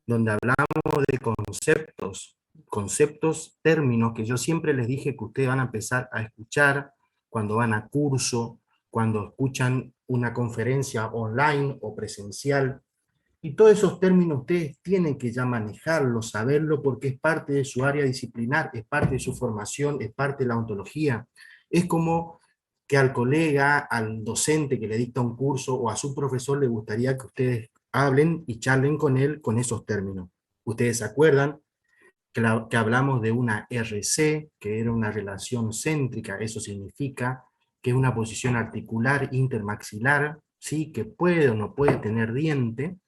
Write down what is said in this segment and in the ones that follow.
donde hablamos de conceptos, términos que yo siempre les dije que ustedes van a empezar a escuchar cuando van a curso, cuando escuchan una conferencia online o presencial. Y todos esos términos ustedes tienen que ya manejarlo, saberlo, porque es parte de su área disciplinar, es parte de su formación, es parte de la ontología. Es como que al colega, al docente que le dicta un curso o a su profesor le gustaría que ustedes hablen y charlen con él con esos términos. Ustedes se acuerdan que hablamos de una RC, que era una relación céntrica, eso significa que es una posición articular intermaxilar, ¿sí? Que puede o no puede tener diente,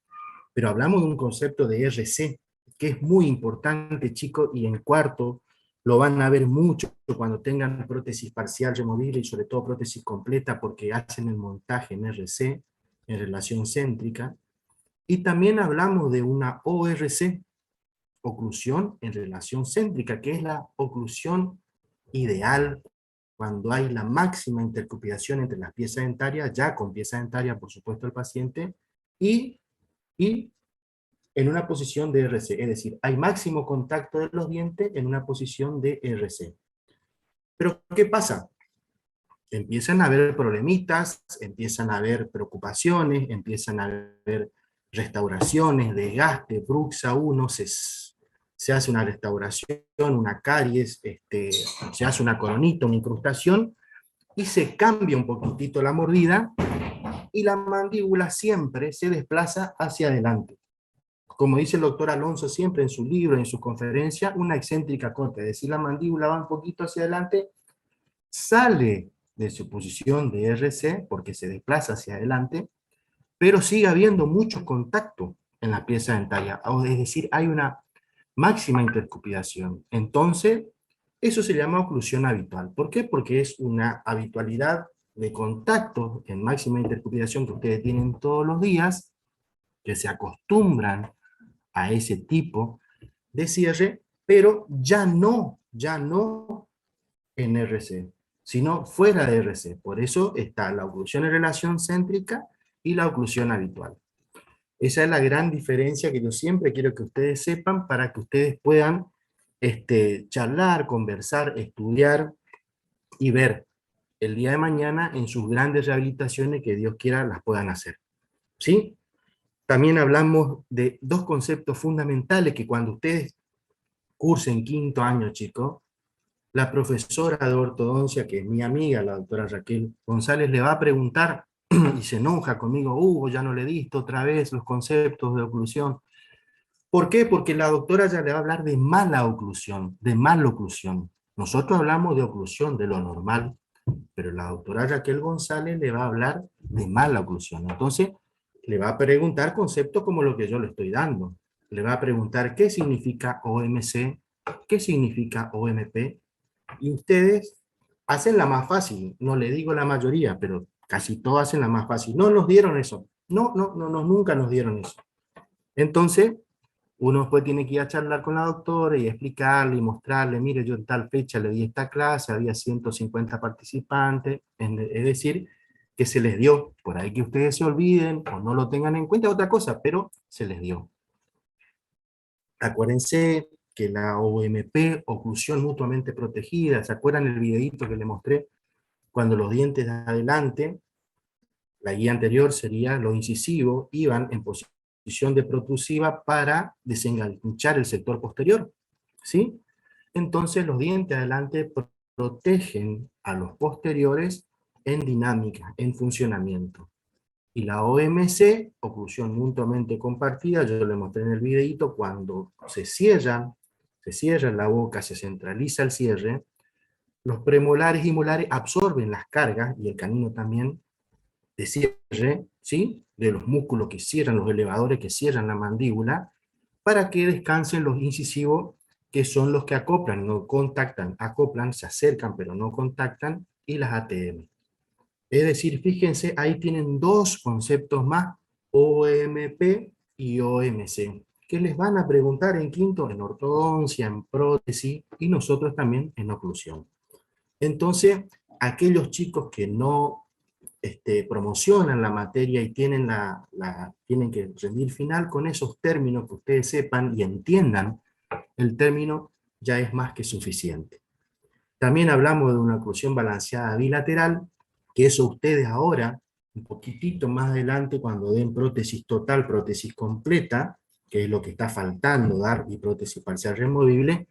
pero hablamos de un concepto de RC, que es muy importante, chicos, y en cuarto lo van a ver mucho cuando tengan prótesis parcial removible y sobre todo prótesis completa, porque hacen el montaje en RC, en relación céntrica. Y también hablamos de una ORC, oclusión en relación céntrica, que es la oclusión ideal cuando hay la máxima intercupidación entre las piezas dentarias, ya con pieza dentaria, por supuesto, el paciente, y en una posición de RC, es decir, hay máximo contacto de los dientes en una posición de RC. Pero, ¿qué pasa? Empiezan a haber problemitas, empiezan a haber preocupaciones, empiezan a haber restauraciones, desgaste, bruxa 1, se hace una restauración, una caries, se hace una coronita, una incrustación, y se cambia un poquitito la mordida, y la mandíbula siempre se desplaza hacia adelante. Como dice el doctor Alonso siempre en su libro, en su conferencia, una excéntrica corta, es decir, la mandíbula va un poquito hacia adelante, sale de su posición de RC, porque se desplaza hacia adelante, pero sigue habiendo mucho contacto en la pieza dentaria, es decir, hay una máxima intercupidación. Entonces, eso se llama oclusión habitual. ¿Por qué? Porque es una habitualidad de contacto en máxima intercupidación que ustedes tienen todos los días, que se acostumbran a ese tipo de cierre, pero ya no en RC, sino fuera de RC. Por eso está la oclusión en relación céntrica y la oclusión habitual. Esa es la gran diferencia que yo siempre quiero que ustedes sepan para que ustedes puedan charlar, conversar, estudiar y ver el día de mañana en sus grandes rehabilitaciones que Dios quiera las puedan hacer. ¿Sí? También hablamos de dos conceptos fundamentales que cuando ustedes cursen quinto año, chicos, la profesora de ortodoncia, que es mi amiga, la doctora Raquel González, le va a preguntar, y se enoja conmigo, Hugo, ya no le diste otra vez los conceptos de oclusión. ¿Por qué? Porque la doctora ya le va a hablar de mala oclusión, de maloclusión. Nosotros hablamos de oclusión, de lo normal, pero la doctora Raquel González le va a hablar de mala oclusión. Entonces, le va a preguntar conceptos como lo que yo le estoy dando. Le va a preguntar qué significa OMC, qué significa OMP, y ustedes hacen la más fácil. No le digo la mayoría, pero casi todos hacen la más fácil. No nos dieron eso. No, nunca nos dieron eso. Entonces, uno después tiene que ir a charlar con la doctora y explicarle y mostrarle, mire, yo en tal fecha le di esta clase, había 150 participantes, es decir, que se les dio, por ahí que ustedes se olviden o no lo tengan en cuenta, otra cosa, pero se les dio. Acuérdense que la OMP, oclusión mutuamente protegida, ¿se acuerdan el videito que le mostré? Cuando los dientes de adelante, la guía anterior sería los incisivos, iban en posición de protrusiva para desenganchar el sector posterior, ¿sí? Entonces los dientes de adelante protegen a los posteriores en dinámica, en funcionamiento. Y la OMC, oclusión mutuamente compartida, yo le mostré en el videito, cuando se cierra la boca, se centraliza el cierre, los premolares y molares absorben las cargas, y el canino también, de cierre, ¿sí? De los músculos que cierran, los elevadores que cierran la mandíbula, para que descansen los incisivos, que son los que acoplan, no contactan, acoplan, se acercan pero no contactan, y las ATM. Es decir, fíjense, ahí tienen dos conceptos más, OMP y OMC, que les van a preguntar en quinto, en ortodoncia, en prótesis, y nosotros también en oclusión. Entonces, aquellos chicos que no promocionan la materia y tienen, tienen que rendir final con esos términos que ustedes sepan y entiendan, el término ya es más que suficiente. También hablamos de una oclusión balanceada bilateral, que eso ustedes ahora, un poquitito más adelante, cuando den prótesis total, prótesis completa, que es lo que está faltando dar, y prótesis parcial removible,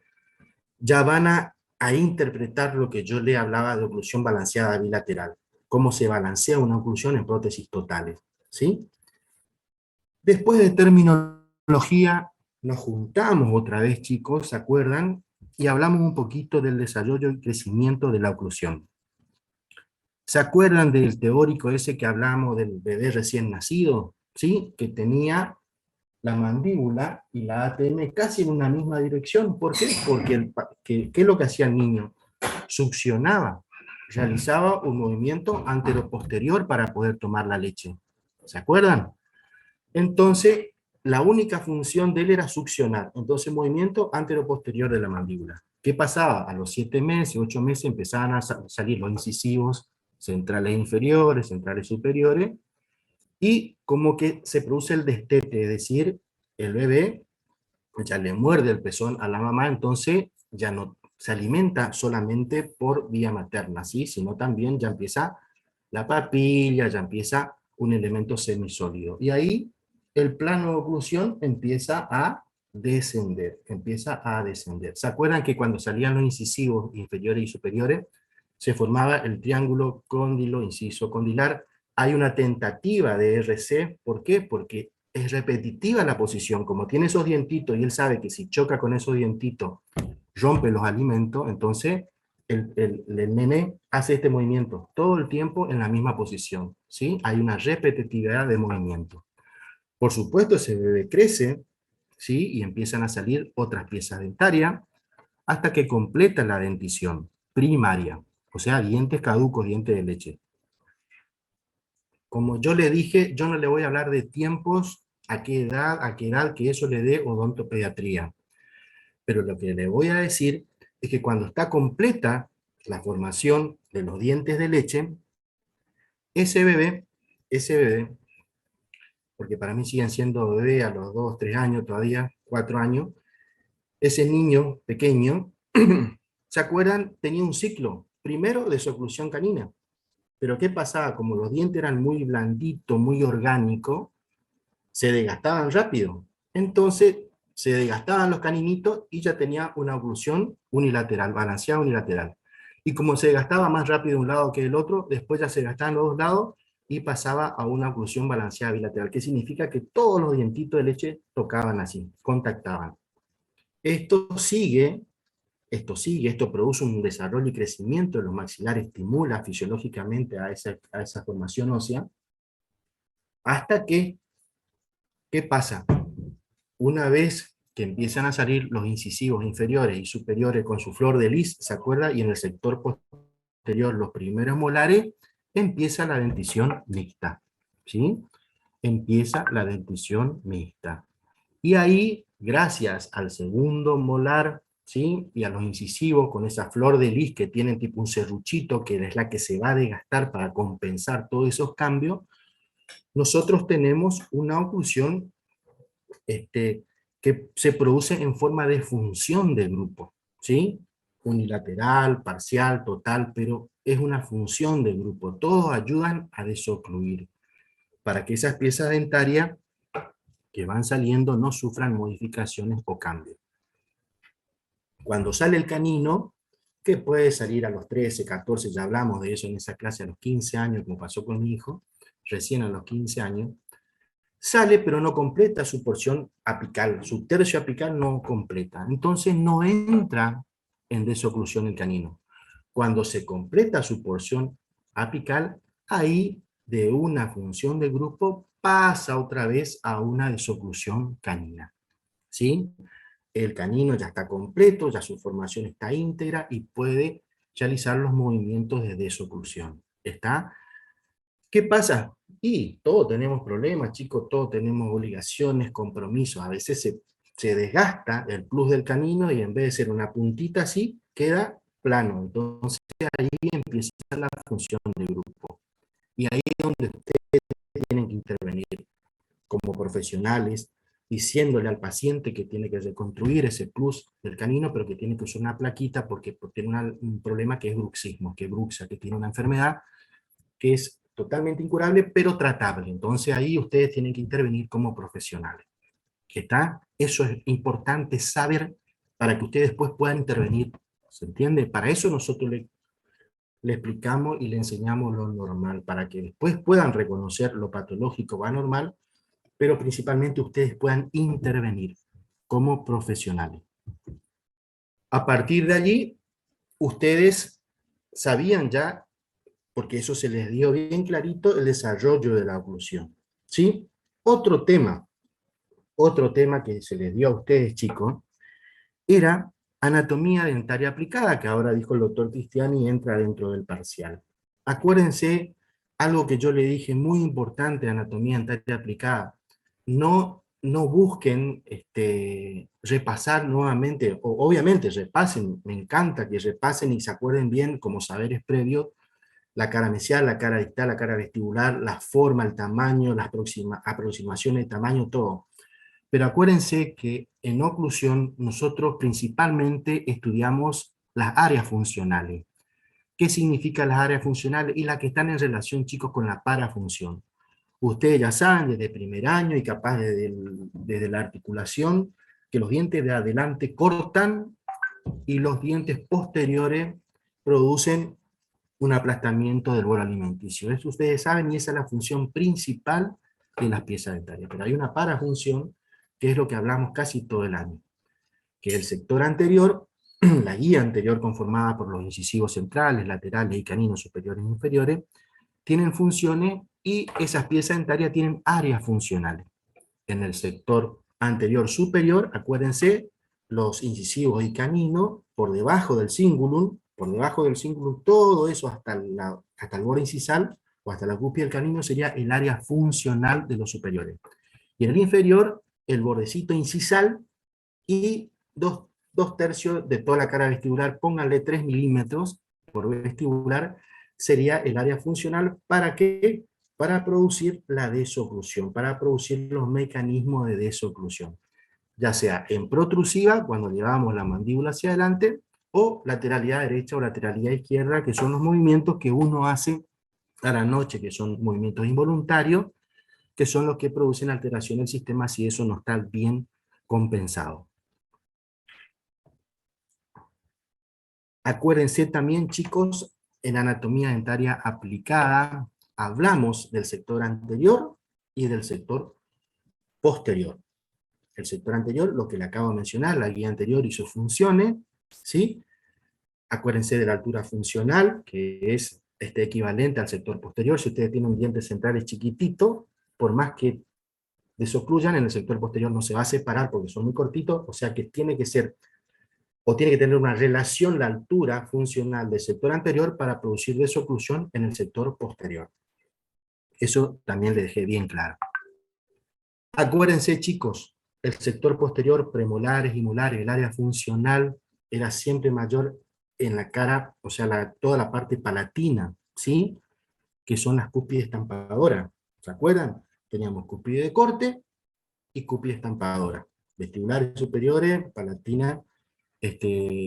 ya van a interpretar lo que yo le hablaba de oclusión balanceada bilateral, cómo se balancea una oclusión en prótesis totales, ¿sí? Después de terminología, nos juntamos otra vez, chicos, ¿se acuerdan? Y hablamos un poquito del desarrollo y crecimiento de la oclusión. ¿Se acuerdan del teórico ese que hablamos del bebé recién nacido? ¿Sí? Que tenía la mandíbula y la ATM casi en una misma dirección. ¿Por qué? Porque ¿qué es lo que hacía el niño? Succionaba, realizaba un movimiento antero-posterior para poder tomar la leche. ¿Se acuerdan? Entonces, la única función de él era succionar. Entonces, movimiento antero-posterior de la mandíbula. ¿Qué pasaba? A los 7 meses, 8 meses, empezaban a salir los incisivos centrales inferiores, centrales superiores, y como que se produce el destete, es decir, el bebé ya le muerde el pezón a la mamá, entonces ya no se alimenta solamente por vía materna, ¿sí? Sino también ya empieza la papilla, ya empieza un elemento semisólido. Y ahí el plano de oclusión empieza a descender, empieza a descender. ¿Se acuerdan que cuando salían los incisivos inferiores y superiores, se formaba el triángulo cóndilo, inciso condilar? Hay una tentativa de RC, ¿por qué? Porque es repetitiva la posición, como tiene esos dientitos y él sabe que si choca con esos dientitos rompe los alimentos, entonces el nene hace este movimiento todo el tiempo en la misma posición, ¿sí? Hay una repetitividad de movimiento. Por supuesto, ese bebé crece, ¿sí? Y empiezan a salir otras piezas dentarias hasta que completa la dentición primaria, o sea, dientes caducos, dientes de leche. Como yo le dije, yo no le voy a hablar de tiempos, a qué edad que eso le dé odontopediatría. Pero lo que le voy a decir es que cuando está completa la formación de los dientes de leche, ese bebé, porque para mí siguen siendo bebé a los 2, 3 años todavía, 4 años, ese niño pequeño, ¿se acuerdan? Tenía un ciclo, primero de su oclusión canina. Pero ¿qué pasaba? Como los dientes eran muy blanditos, muy orgánicos, se desgastaban rápido. Entonces se desgastaban los caninitos y ya tenía una oclusión unilateral, balanceada unilateral. Y como se desgastaba más rápido un lado que el otro, después ya se desgastaban los dos lados y pasaba a una oclusión balanceada bilateral, que significa que todos los dientitos de leche tocaban así, contactaban. Esto sigue, esto produce un desarrollo y crecimiento de los maxilares, estimula fisiológicamente a esa formación ósea, hasta que, ¿qué pasa? Una vez que empiezan a salir los incisivos inferiores y superiores con su flor de lis, ¿se acuerda? Y en el sector posterior los primeros molares, empieza la dentición mixta, ¿sí? Empieza la dentición mixta. Y ahí, gracias al segundo molar, ¿sí? Y a los incisivos con esa flor de lis que tienen tipo un serruchito, que es la que se va a desgastar para compensar todos esos cambios, nosotros tenemos una oclusión que se produce en forma de función del grupo, ¿sí? Unilateral, parcial, total, pero es una función del grupo. Todos ayudan a desocluir, para que esas piezas dentarias que van saliendo no sufran modificaciones o cambios. Cuando sale el canino, que puede salir a los 13, 14, ya hablamos de eso en esa clase, a los 15 años, como pasó con mi hijo, recién a los 15 años, sale pero no completa su porción apical, su tercio apical no completa, entonces no entra en desoclusión el canino. Cuando se completa su porción apical, ahí de una función de grupo pasa otra vez a una desoclusión canina, ¿sí? El canino ya está completo, ya su formación está íntegra y puede realizar los movimientos de desoclusión. ¿Está? ¿Qué pasa? Y todos tenemos problemas, chicos, todos tenemos obligaciones, compromisos. A veces se desgasta el plus del canino y en vez de ser una puntita así, queda plano. Entonces ahí empieza la función de grupo. Y ahí es donde ustedes tienen que intervenir como profesionales, diciéndole al paciente que tiene que reconstruir ese plus del canino, pero que tiene que usar una plaquita porque tiene un problema que es bruxismo, que bruxa, que tiene una enfermedad que es totalmente incurable, pero tratable. Entonces ahí ustedes tienen que intervenir como profesionales. ¿Está? Eso es importante saber para que ustedes después puedan intervenir. ¿Se entiende? Para eso nosotros le explicamos y le enseñamos lo normal, para que después puedan reconocer lo patológico o anormal, pero principalmente ustedes puedan intervenir como profesionales. A partir de allí, ustedes sabían ya, porque eso se les dio bien clarito, el desarrollo de la oclusión. ¿Sí? Otro tema que se les dio a ustedes, chicos, era anatomía dentaria aplicada, que ahora dijo el doctor Cristiani y entra dentro del parcial. Acuérdense, algo que yo le dije muy importante de anatomía dentaria aplicada, no busquen repasar nuevamente, o obviamente repasen, me encanta que repasen y se acuerden bien como saberes previos, la cara mesial, la cara distal, la cara vestibular, la forma, el tamaño, las aproximaciones de tamaño, todo. Pero acuérdense que en oclusión nosotros principalmente estudiamos las áreas funcionales. ¿Qué significan las áreas funcionales? Y las que están en relación, chicos, con la parafunción. Ustedes ya saben desde primer año y capaz desde la articulación que los dientes de adelante cortan y los dientes posteriores producen un aplastamiento del bolo alimenticio. Eso ustedes saben y esa es la función principal de las piezas dentarias. Pero hay una parafunción que es lo que hablamos casi todo el año, que el sector anterior, la guía anterior conformada por los incisivos centrales, laterales y caninos superiores e inferiores, tienen funciones y esas piezas dentarias tienen áreas funcionales. En el sector anterior superior, acuérdense, los incisivos y caninos, por debajo del cingulum, todo eso hasta el borde incisal, o hasta la cúspide del canino, sería el área funcional de los superiores. Y en el inferior, el bordecito incisal y dos tercios de toda la cara vestibular, pónganle 3 milímetros por vestibular, sería el área funcional. ¿Para qué? Para producir la desoclusión, para producir los mecanismos de desoclusión, ya sea en protrusiva, cuando llevamos la mandíbula hacia adelante, o lateralidad derecha o lateralidad izquierda, que son los movimientos que uno hace a la noche, que son movimientos involuntarios, que son los que producen alteración del sistema si eso no está bien compensado. Acuérdense también, chicos, en anatomía dentaria aplicada, hablamos del sector anterior y del sector posterior. El sector anterior, lo que le acabo de mencionar, la guía anterior y sus funciones, ¿sí? Acuérdense de la altura funcional, que es equivalente al sector posterior. Si ustedes tienen dientes centrales chiquititos, por más que desocluyan, en el sector posterior no se va a separar porque son muy cortitos, o sea que tiene que ser, o tiene que tener una relación la altura funcional del sector anterior para producir desoclusión en el sector posterior. Eso también le dejé bien claro. Acuérdense, chicos, el sector posterior, premolares y molares, el área funcional era siempre mayor en la cara, o sea, toda la parte palatina, ¿sí? Que son las cúspides estampadoras. ¿Se acuerdan? Teníamos cúspide de corte y cúspide estampadora. Vestibulares superiores, palatina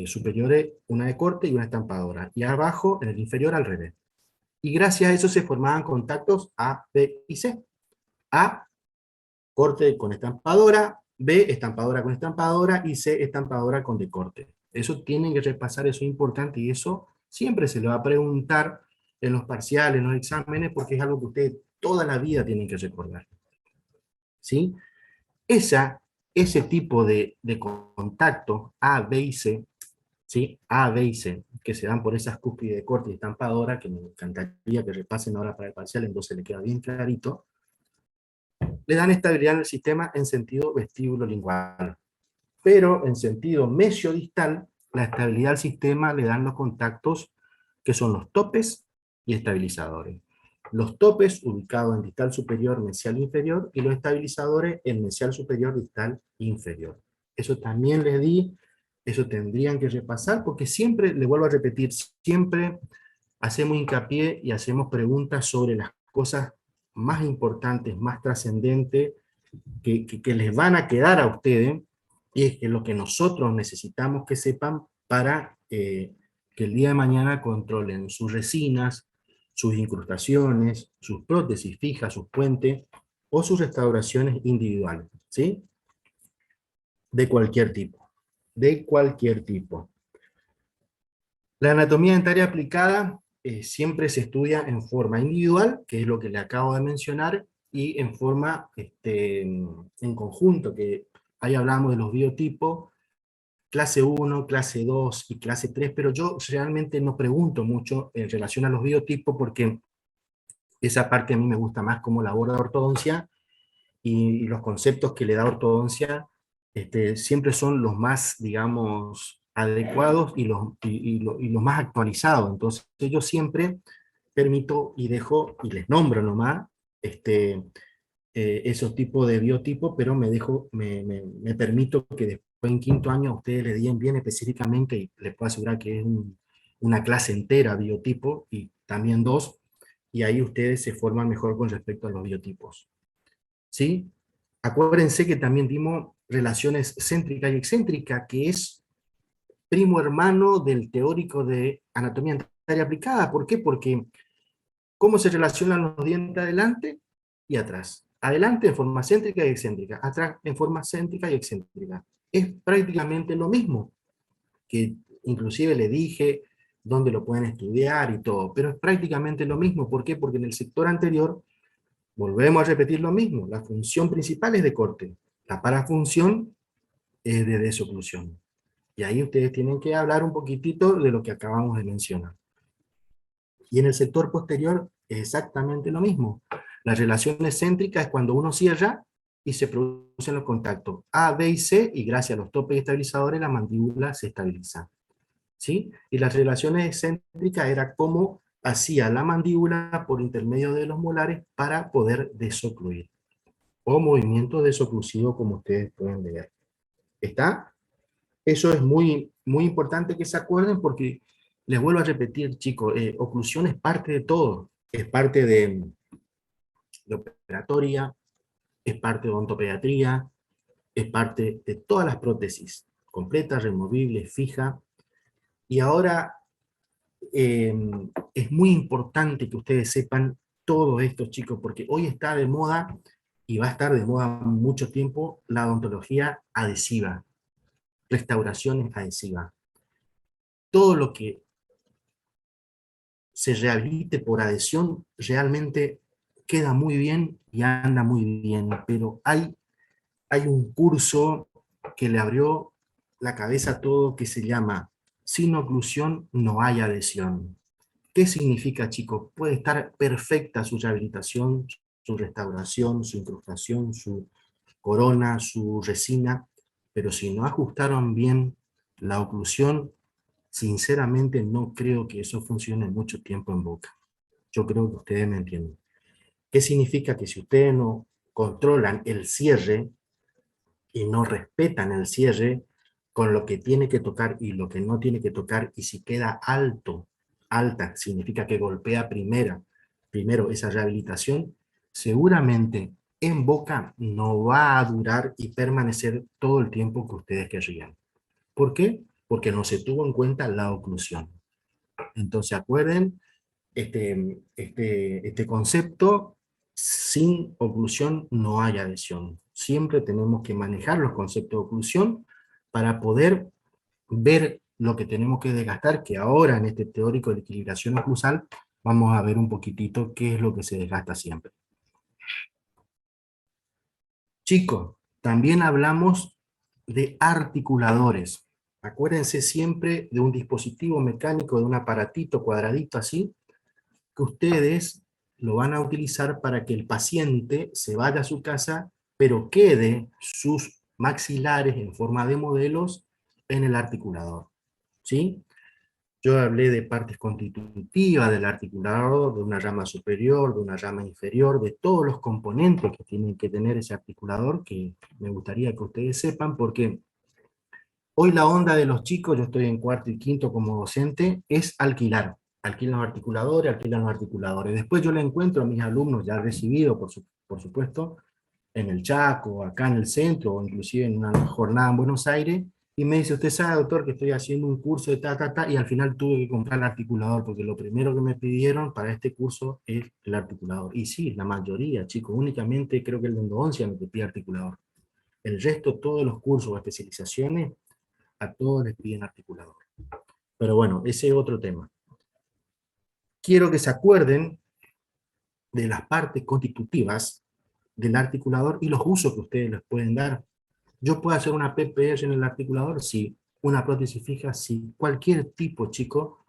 superiores, una de corte y una estampadora. Y abajo, en el inferior, al revés. Y gracias a eso se formaban contactos A, B y C. A, corte con estampadora, B, estampadora con estampadora, y C, estampadora con decorte. Eso tienen que repasar, eso es importante, y eso siempre se le va a preguntar en los parciales, en los exámenes, porque es algo que ustedes toda la vida tienen que recordar. ¿Sí? Ese tipo de contacto A, B y C, ¿sí? A, B y C, que se dan por esas cúspides de corte y estampadora, que me encantaría que repasen ahora para el parcial, entonces le queda bien clarito, le dan estabilidad al sistema en sentido vestíbulo-lingual. Pero en sentido mesiodistal, la estabilidad al sistema le dan los contactos que son los topes y estabilizadores. Los topes ubicados en distal superior, mesial inferior, y los estabilizadores en mesial superior, distal inferior. Eso también les di, eso tendrían que repasar, porque siempre, le vuelvo a repetir, siempre hacemos hincapié y hacemos preguntas sobre las cosas más importantes, más trascendentes, que les van a quedar a ustedes, y es que lo que nosotros necesitamos que sepan para que el día de mañana controlen sus resinas, sus incrustaciones, sus prótesis fijas, sus puentes, o sus restauraciones individuales, ¿sí? De cualquier tipo, de cualquier tipo. La anatomía dentaria aplicada siempre se estudia en forma individual, que es lo que le acabo de mencionar, y en forma en conjunto, que ahí hablamos de los biotipos, clase 1, clase 2 y clase 3, pero yo realmente no pregunto mucho en relación a los biotipos, porque esa parte a mí me gusta más como la aborda ortodoncia, y los conceptos que le da ortodoncia siempre son los más, digamos, adecuados y los más actualizados. Entonces yo siempre permito y dejo, y les nombro nomás, esos tipos de biotipos, pero me permito que después en quinto año a ustedes les digan bien específicamente, y les puedo asegurar que es una clase entera biotipo, y también dos, y ahí ustedes se forman mejor con respecto a los biotipos. ¿Sí? Acuérdense que también dimos relaciones céntrica y excéntrica, que es primo hermano del teórico de anatomía dentaria aplicada. ¿Por qué? Porque ¿cómo se relacionan los dientes adelante y atrás? Adelante en forma céntrica y excéntrica, atrás en forma céntrica y excéntrica. Es prácticamente lo mismo, que inclusive le dije dónde lo pueden estudiar y todo, pero es prácticamente lo mismo. ¿Por qué? Porque en el sector anterior volvemos a repetir lo mismo. La función principal es de corte. La parafunción es de desoclusión. Y ahí ustedes tienen que hablar un poquitito de lo que acabamos de mencionar. Y en el sector posterior es exactamente lo mismo. La relación excéntrica es cuando uno cierra y se producen los contactos A, B y C, y gracias a los topes estabilizadores la mandíbula se estabiliza. ¿Sí? Y las relaciones excéntricas era cómo hacía la mandíbula por intermedio de los molares para poder desocluir, o movimiento desoclusivo, como ustedes pueden ver. ¿Está? Eso es muy, muy importante que se acuerden, porque les vuelvo a repetir, chicos, oclusión es parte de todo. Es parte de operatoria, es parte de odontopediatría, es parte de todas las prótesis, completa, removible, fija. Y ahora eh, es muy importante que ustedes sepan todo esto, chicos, porque hoy está de moda, y va a estar de moda mucho tiempo, la odontología adhesiva, restauraciones adhesivas. Todo lo que se rehabilite por adhesión realmente queda muy bien y anda muy bien, pero hay un curso que le abrió la cabeza a todo, que se llama Sin oclusión no hay adhesión. ¿Qué significa, chicos? Puede estar perfecta su rehabilitación, su restauración, su incrustación, su corona, su resina, pero si no ajustaron bien la oclusión, sinceramente no creo que eso funcione mucho tiempo en boca. Yo creo que ustedes me entienden. ¿Qué significa? Que si ustedes no controlan el cierre y no respetan el cierre con lo que tiene que tocar y lo que no tiene que tocar, y si queda alto, alta, significa que golpea primero esa rehabilitación, seguramente en boca no va a durar y permanecer todo el tiempo que ustedes querrían. ¿Por qué? Porque no se tuvo en cuenta la oclusión. Entonces acuerden este concepto: sin oclusión no hay adhesión. Siempre tenemos que manejar los conceptos de oclusión para poder ver lo que tenemos que desgastar, que ahora en este teórico de equilibración oclusal vamos a ver un poquitito qué es lo que se desgasta siempre. Chicos, también hablamos de articuladores. Acuérdense siempre de un dispositivo mecánico, de un aparatito cuadradito así, que ustedes lo van a utilizar para que el paciente se vaya a su casa, pero quede sus maxilares en forma de modelos en el articulador. ¿Sí? Yo hablé de partes constitutivas del articulador, de una rama superior, de una rama inferior, de todos los componentes que tienen que tener ese articulador, que me gustaría que ustedes sepan, porque hoy la onda de los chicos, yo estoy en cuarto y quinto como docente, es alquilar. alquilan los articuladores. Después yo le encuentro a mis alumnos ya recibidos, por supuesto, en el Chaco, acá en el centro, o inclusive en una jornada en Buenos Aires, y me dice, usted sabe, doctor, que estoy haciendo un curso de y al final tuve que comprar el articulador, porque lo primero que me pidieron para este curso es el articulador. Y sí, la mayoría, chicos, únicamente creo que el de endodoncia me pide articulador. El resto, todos los cursos o especializaciones, a todos les piden articulador. Pero bueno, ese es otro tema. Quiero que se acuerden de las partes constitutivas del articulador y los usos que ustedes les pueden dar. ¿Yo puedo hacer una PPR en el articulador? Sí. ¿Una prótesis fija? Sí. Cualquier tipo, chico,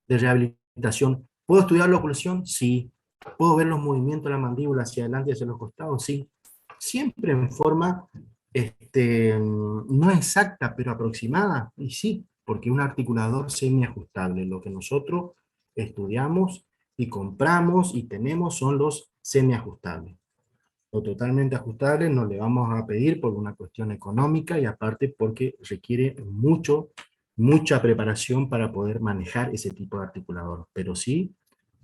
de rehabilitación. ¿Puedo estudiar la oclusión? Sí. ¿Puedo ver los movimientos de la mandíbula hacia adelante y hacia los costados? Sí. Siempre en forma no exacta, pero aproximada. Y sí, porque un articulador semiajustable, lo que nosotros estudiamos y compramos y tenemos son los semiajustables. O totalmente ajustable no le vamos a pedir por una cuestión económica y aparte porque requiere mucha preparación para poder manejar ese tipo de articulador, pero sí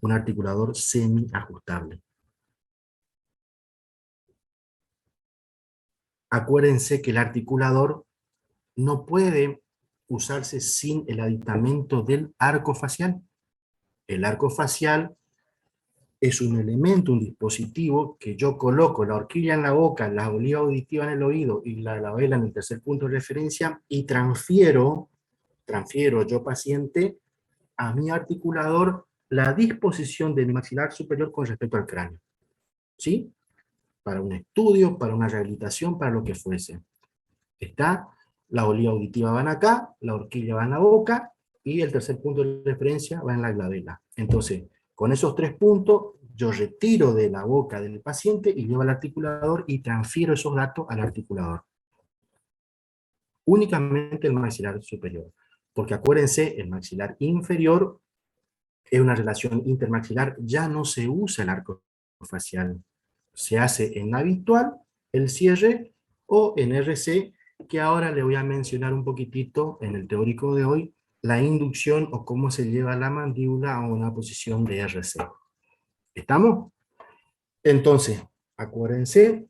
un articulador semi-ajustable. Acuérdense que el articulador no puede usarse sin el aditamento del arco facial. El arco facial es un elemento, un dispositivo que yo coloco la horquilla en la boca, la oliva auditiva en el oído y la labela en el tercer punto de referencia y transfiero yo paciente a mi articulador la disposición de mi maxilar superior con respecto al cráneo. ¿Sí? Para un estudio, para una rehabilitación, para lo que fuese. Está, la oliva auditiva van acá, la horquilla va en la boca y el tercer punto de referencia va en la glabela. Entonces, con esos 3 puntos, yo retiro de la boca del paciente y llevo al articulador y transfiero esos datos al articulador. Únicamente el maxilar superior. Porque acuérdense, el maxilar inferior es una relación intermaxilar, ya no se usa el arco facial. Se hace en habitual, el cierre, o en RC, que ahora le voy a mencionar un poquitito en el teórico de hoy, la inducción o cómo se lleva la mandíbula a una posición de RC. ¿Estamos? Entonces, acuérdense,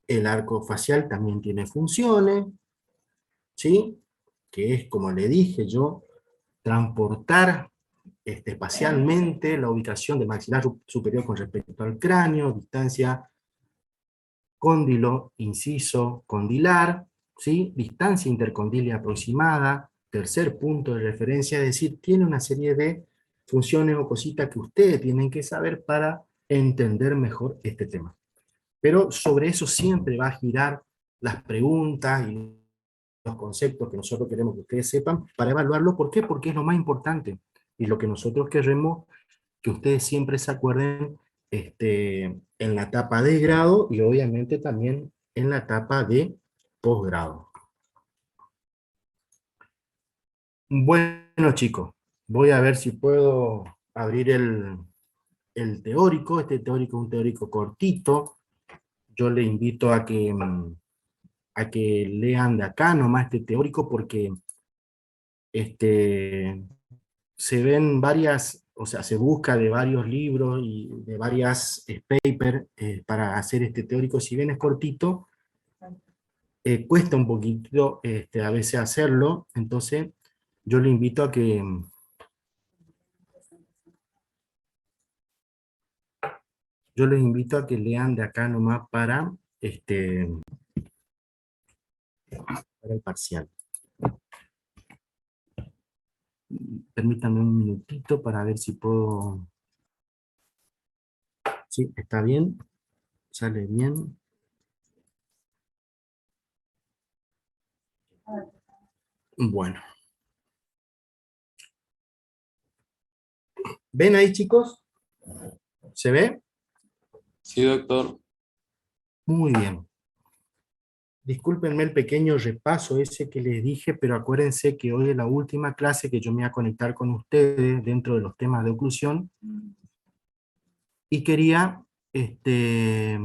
el arco facial también tiene funciones, ¿sí? Que es, como le dije yo, transportar espacialmente la ubicación del maxilar superior con respecto al cráneo, distancia cóndilo, inciso, condilar, ¿sí? Distancia intercondilia aproximada, tercer punto de referencia, es decir, tiene una serie de funciones o cositas que ustedes tienen que saber para entender mejor este tema. Pero sobre eso siempre va a girar las preguntas y los conceptos que nosotros queremos que ustedes sepan para evaluarlo. ¿Por qué? Porque es lo más importante. Y lo que nosotros queremos que ustedes siempre se acuerden en la etapa de grado y obviamente también en la etapa de posgrado. Bueno, chicos, voy a ver si puedo abrir el teórico. Este teórico es un teórico cortito. Yo le invito a que lean de acá nomás este teórico porque se ven varias, o sea, se busca de varios libros y de varias papers para hacer este teórico. Si bien es cortito, cuesta un poquito a veces hacerlo, entonces yo le invito a que lean de acá nomás para el parcial. Permítanme un minutito para ver si puedo. Sí, está bien, sale bien. Bueno. ¿Ven ahí, chicos? ¿Se ve? Sí, doctor. Muy bien. Discúlpenme el pequeño repaso ese que les dije, pero acuérdense que hoy es la última clase que yo me voy a conectar con ustedes dentro de los temas de oclusión. Y quería este,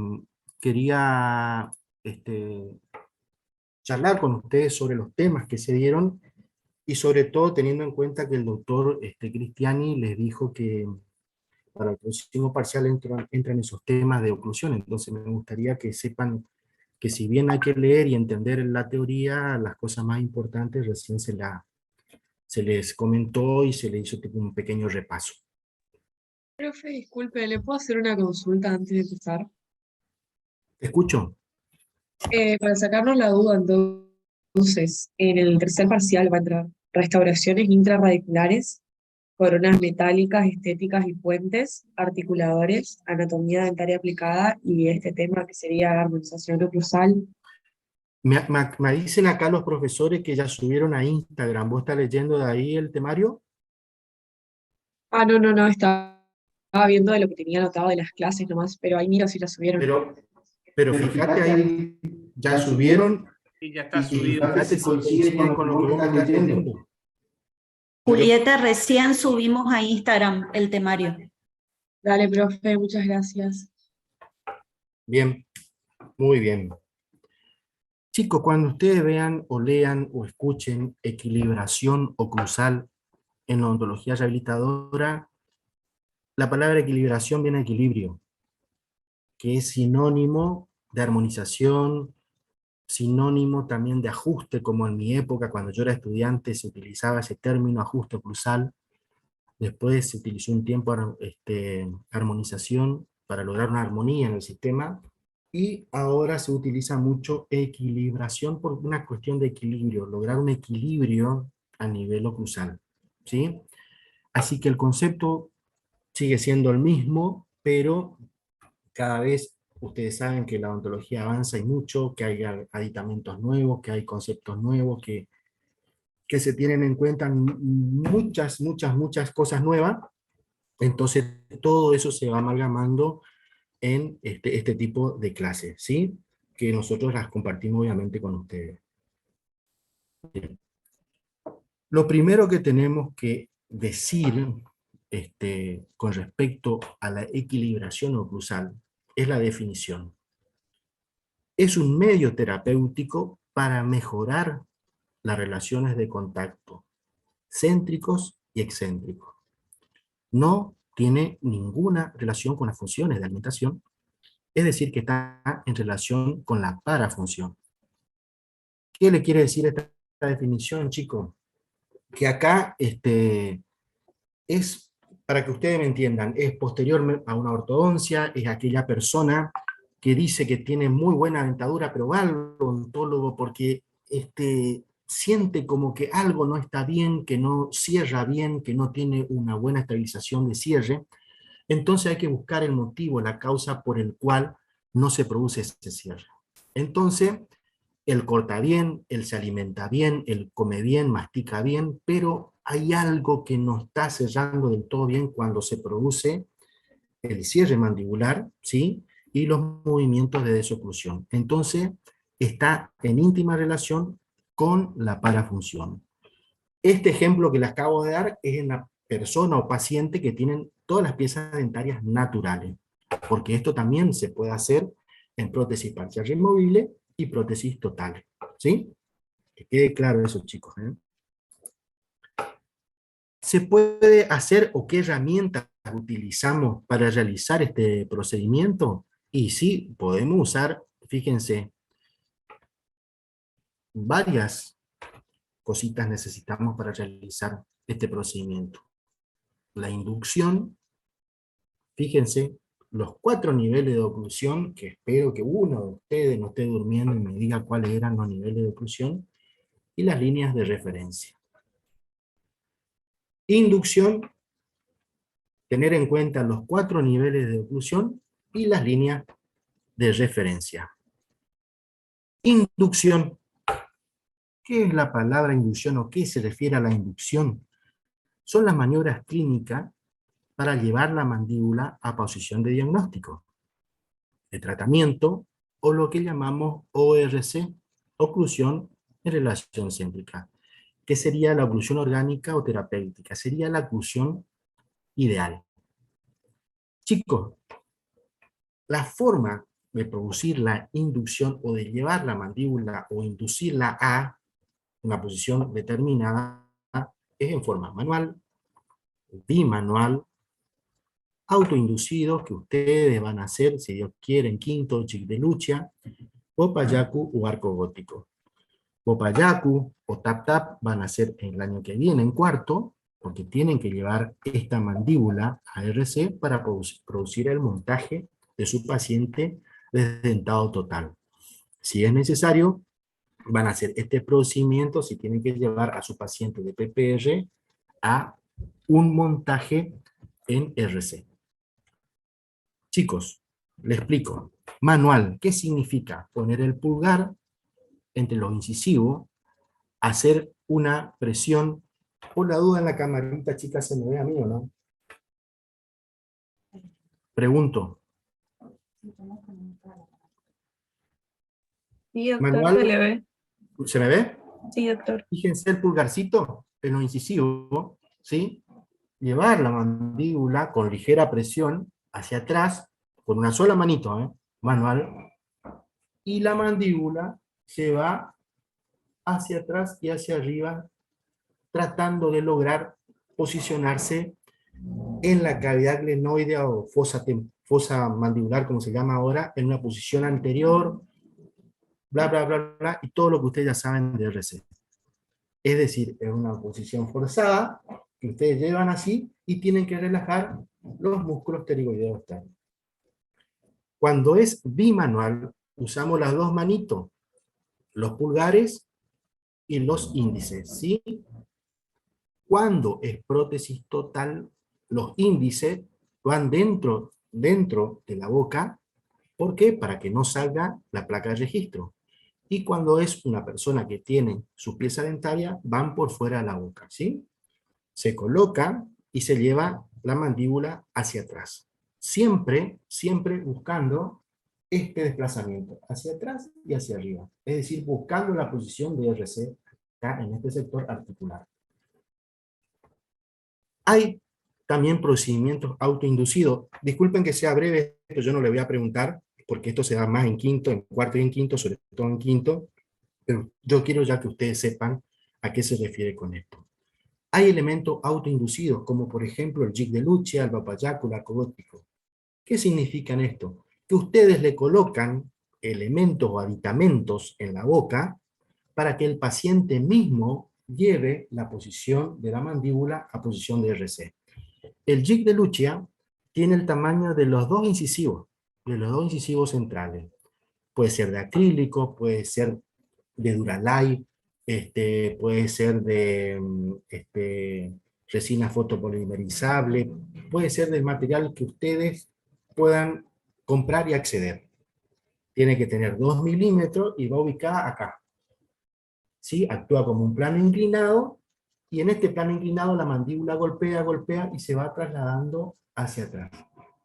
charlar con ustedes sobre los temas que se dieron y sobre todo teniendo en cuenta que el doctor Cristiani les dijo que para el próximo parcial entran esos temas de oclusión, entonces me gustaría que sepan que si bien hay que leer y entender la teoría, las cosas más importantes recién se les comentó y se les hizo tipo un pequeño repaso. Profe, disculpe, ¿le puedo hacer una consulta antes de empezar? ¿Te escucho? Para sacarnos la duda, entonces, en el tercer parcial va a entrar restauraciones intrarradiculares, coronas metálicas, estéticas y puentes, articuladores, anatomía dentaria aplicada y este tema que sería armonización oclusal. Me dicen acá los profesores que ya subieron a Instagram. ¿Vos estás leyendo de ahí el temario? Ah, no, no, no, estaba viendo de lo que tenía anotado de las clases nomás, pero ahí miro si la subieron. Pero, pero fíjate ahí, ya subieron Y ya está y subido. fíjate si coincide con lo que vos me estás leyendo. Julieta, recién subimos a Instagram el temario. Dale, profe, muchas gracias. Bien, muy bien. Chicos, cuando ustedes vean o lean o escuchen equilibración oclusal en la odontología rehabilitadora, la palabra equilibración viene de equilibrio, que es sinónimo de armonización, sinónimo también de ajuste, como en mi época, cuando yo era estudiante, se utilizaba ese término ajuste oclusal. Después se utilizó un tiempo armonización para lograr una armonía en el sistema, y ahora se utiliza mucho equilibración por una cuestión de equilibrio, lograr un equilibrio a nivel oclusal, ¿sí? Así que el concepto sigue siendo el mismo, pero cada vez ustedes saben que la odontología avanza y mucho, que hay aditamentos nuevos, que hay conceptos nuevos, que se tienen en cuenta muchas cosas nuevas. Entonces todo eso se va amalgamando en este tipo de clases, ¿sí? Que nosotros las compartimos obviamente con ustedes. Bien. Lo primero que tenemos que decir con respecto a la equilibración oclusal es la definición. Es un medio terapéutico para mejorar las relaciones de contacto, céntricos y excéntricos. No tiene ninguna relación con las funciones de alimentación, es decir, que está en relación con la parafunción. ¿Qué le quiere decir esta definición, chicos? Que acá es, para que ustedes me entiendan, es posterior a una ortodoncia, es aquella persona que dice que tiene muy buena dentadura, pero va al odontólogo porque siente como que algo no está bien, que no cierra bien, que no tiene una buena estabilización de cierre. Entonces hay que buscar el motivo, la causa por el cual no se produce ese cierre. Entonces, él corta bien, él se alimenta bien, él come bien, mastica bien, pero hay algo que no está cerrando del todo bien cuando se produce el cierre mandibular, ¿sí? Y los movimientos de desoclusión. Entonces, está en íntima relación con la parafunción. Este ejemplo que les acabo de dar es en la persona o paciente que tienen todas las piezas dentarias naturales, porque esto también se puede hacer en prótesis parcial removible y prótesis totales, ¿sí? Que quede claro eso, chicos, ¿eh? ¿Se puede hacer o qué herramientas utilizamos para realizar este procedimiento? Y sí, podemos usar, fíjense, varias cositas necesitamos para realizar este procedimiento. La inducción, fíjense, los 4 niveles de oclusión, que espero que uno de ustedes no esté durmiendo y me diga cuáles eran los niveles de oclusión, y las líneas de referencia. Inducción, tener en cuenta los 4 niveles de oclusión y las líneas de referencia. Inducción. ¿Qué es la palabra inducción o qué se refiere a la inducción? Son las maniobras clínicas para llevar la mandíbula a posición de diagnóstico, de tratamiento, o lo que llamamos ORC, oclusión en relación céntrica, que sería la oclusión orgánica o terapéutica, sería la oclusión ideal. Chicos, la forma de producir la inducción o de llevar la mandíbula o inducirla a una posición determinada es en forma manual, bimanual, autoinducidos que ustedes van a hacer, si Dios quiere, en quinto, Jig de Lucha, Popayacu o arco gótico. Popayacu o Tap Tap van a ser el año que viene, en cuarto, porque tienen que llevar esta mandíbula a RC para producir el montaje de su paciente desdentado total. Si es necesario, van a hacer este procedimiento si tienen que llevar a su paciente de PPR a un montaje en RC. Chicos, les explico. Manual, ¿qué significa? Poner el pulgar entre los incisivos, hacer una presión. Por la duda en la camarita, chicas, ¿se me ve a mí o no? Pregunto. Sí, doctor, Manual. se le ve. ¿Se me ve? Sí, doctor. Fíjense el pulgarcito en los incisivos, ¿sí? Llevar la mandíbula con ligera presión hacia atrás, con una sola manito, manual, y la mandíbula se va hacia atrás y hacia arriba, tratando de lograr posicionarse en la cavidad glenoidea o fosa mandibular, como se llama ahora, en una posición anterior, bla, bla, bla, bla, y todo lo que ustedes ya saben de RC. Es decir, es una posición forzada, que ustedes llevan así, y tienen que relajar los músculos pterigoideos externos. Cuando es bimanual, usamos las dos manitos, los pulgares y los índices, ¿sí? Cuando es prótesis total, los índices van dentro de la boca. ¿Por qué? Para que no salga la placa de registro. Y cuando es una persona que tiene su pieza dentaria, van por fuera de la boca, ¿sí? Se coloca y se lleva la mandíbula hacia atrás. Siempre, siempre buscando este desplazamiento, hacia atrás y hacia arriba. Es decir, buscando la posición de RC acá en este sector articular. Hay también procedimientos autoinducidos. Disculpen que sea breve, pero yo no le voy a preguntar, porque esto se da más en quinto, en cuarto y en quinto, sobre todo en quinto, pero yo quiero ya que ustedes sepan a qué se refiere con esto. Hay elementos autoinducidos, como por ejemplo el jig de Lucia, el papayacu, el arco gótico. ¿Qué significan esto? Que ustedes le colocan elementos o aditamentos en la boca para que el paciente mismo lleve la posición de la mandíbula a posición de RC. El jig de Lucia tiene el tamaño de los dos incisivos centrales. Puede ser de acrílico, puede ser de Duralay, puede ser de resina fotopolimerizable, puede ser del material que ustedes puedan comprar y acceder. Tiene que tener 2 milímetros y va ubicada acá. ¿Sí? Actúa como un plano inclinado, y en este plano inclinado la mandíbula golpea, golpea y se va trasladando hacia atrás.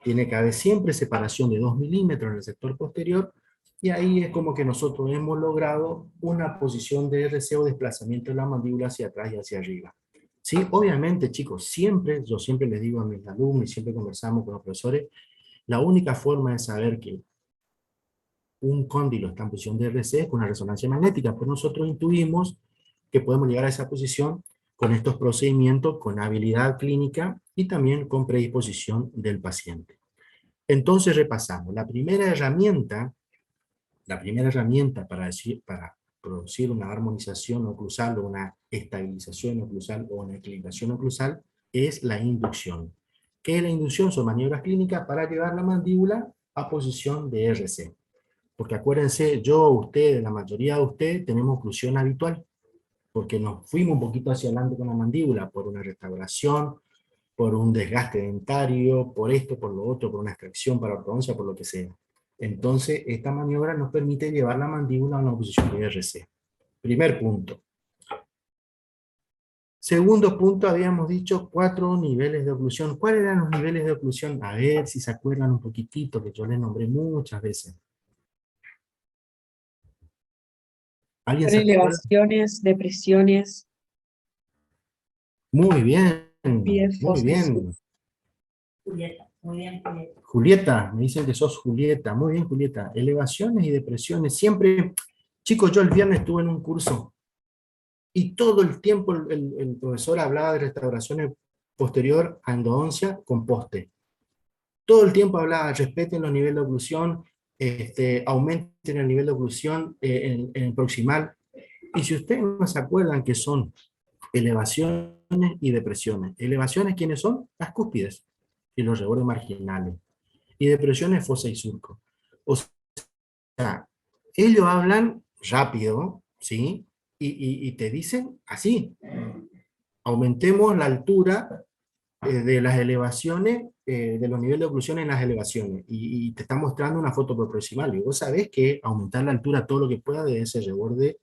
Tiene que haber siempre separación de 2 milímetros en el sector posterior, y ahí es como que nosotros hemos logrado una posición de RC o desplazamiento de la mandíbula hacia atrás y hacia arriba. ¿Sí? Obviamente, chicos, yo siempre les digo a mis alumnos, y siempre conversamos con los profesores, la única forma de saber que un cóndilo está en posición de RC con una resonancia magnética, pero nosotros intuimos que podemos llegar a esa posición con estos procedimientos, con habilidad clínica y también con predisposición del paciente. Entonces repasamos. La primera herramienta para producir una armonización oclusal o una estabilización oclusal o una equilibración oclusal es la inducción. ¿Qué es la inducción? Son maniobras clínicas para llevar la mandíbula a posición de RC. Porque acuérdense, ustedes, la mayoría de ustedes tenemos oclusión habitual, porque nos fuimos un poquito hacia adelante con la mandíbula por una restauración, por un desgaste dentario, por esto, por lo otro, por una extracción para ortodoncia, por lo que sea. Entonces, esta maniobra nos permite llevar la mandíbula a una posición de RC. Primer punto. Segundo punto, habíamos dicho 4 niveles de oclusión. ¿Cuáles eran los niveles de oclusión? A ver si se acuerdan un poquitito, que yo les nombré muchas veces. ¿Alguien se acuerda? Elevaciones, depresiones, Muy bien, muy fosas. bien. Julieta, muy bien, Julieta. Julieta, me dicen que sos Julieta. Muy bien, Julieta. Elevaciones y depresiones. Siempre, chicos, yo el viernes estuve en un curso Y todo el tiempo el profesor hablaba de restauraciones posterior a endodoncia con poste. Todo el tiempo hablaba, respeten los niveles de oclusión, aumenten el nivel de oclusión en el proximal. Y si ustedes no se acuerdan que son elevaciones y depresiones. Elevaciones, ¿quiénes son? Las cúspides y los rebordes marginales. Y depresiones, fosa y surco. O sea, ellos hablan rápido, ¿sí? Y te dicen así. Aumentemos la altura de las elevaciones, de los niveles de oclusión en las elevaciones. Y te está mostrando una foto proximal. Y vos sabés que aumentar la altura todo lo que pueda de ese reborde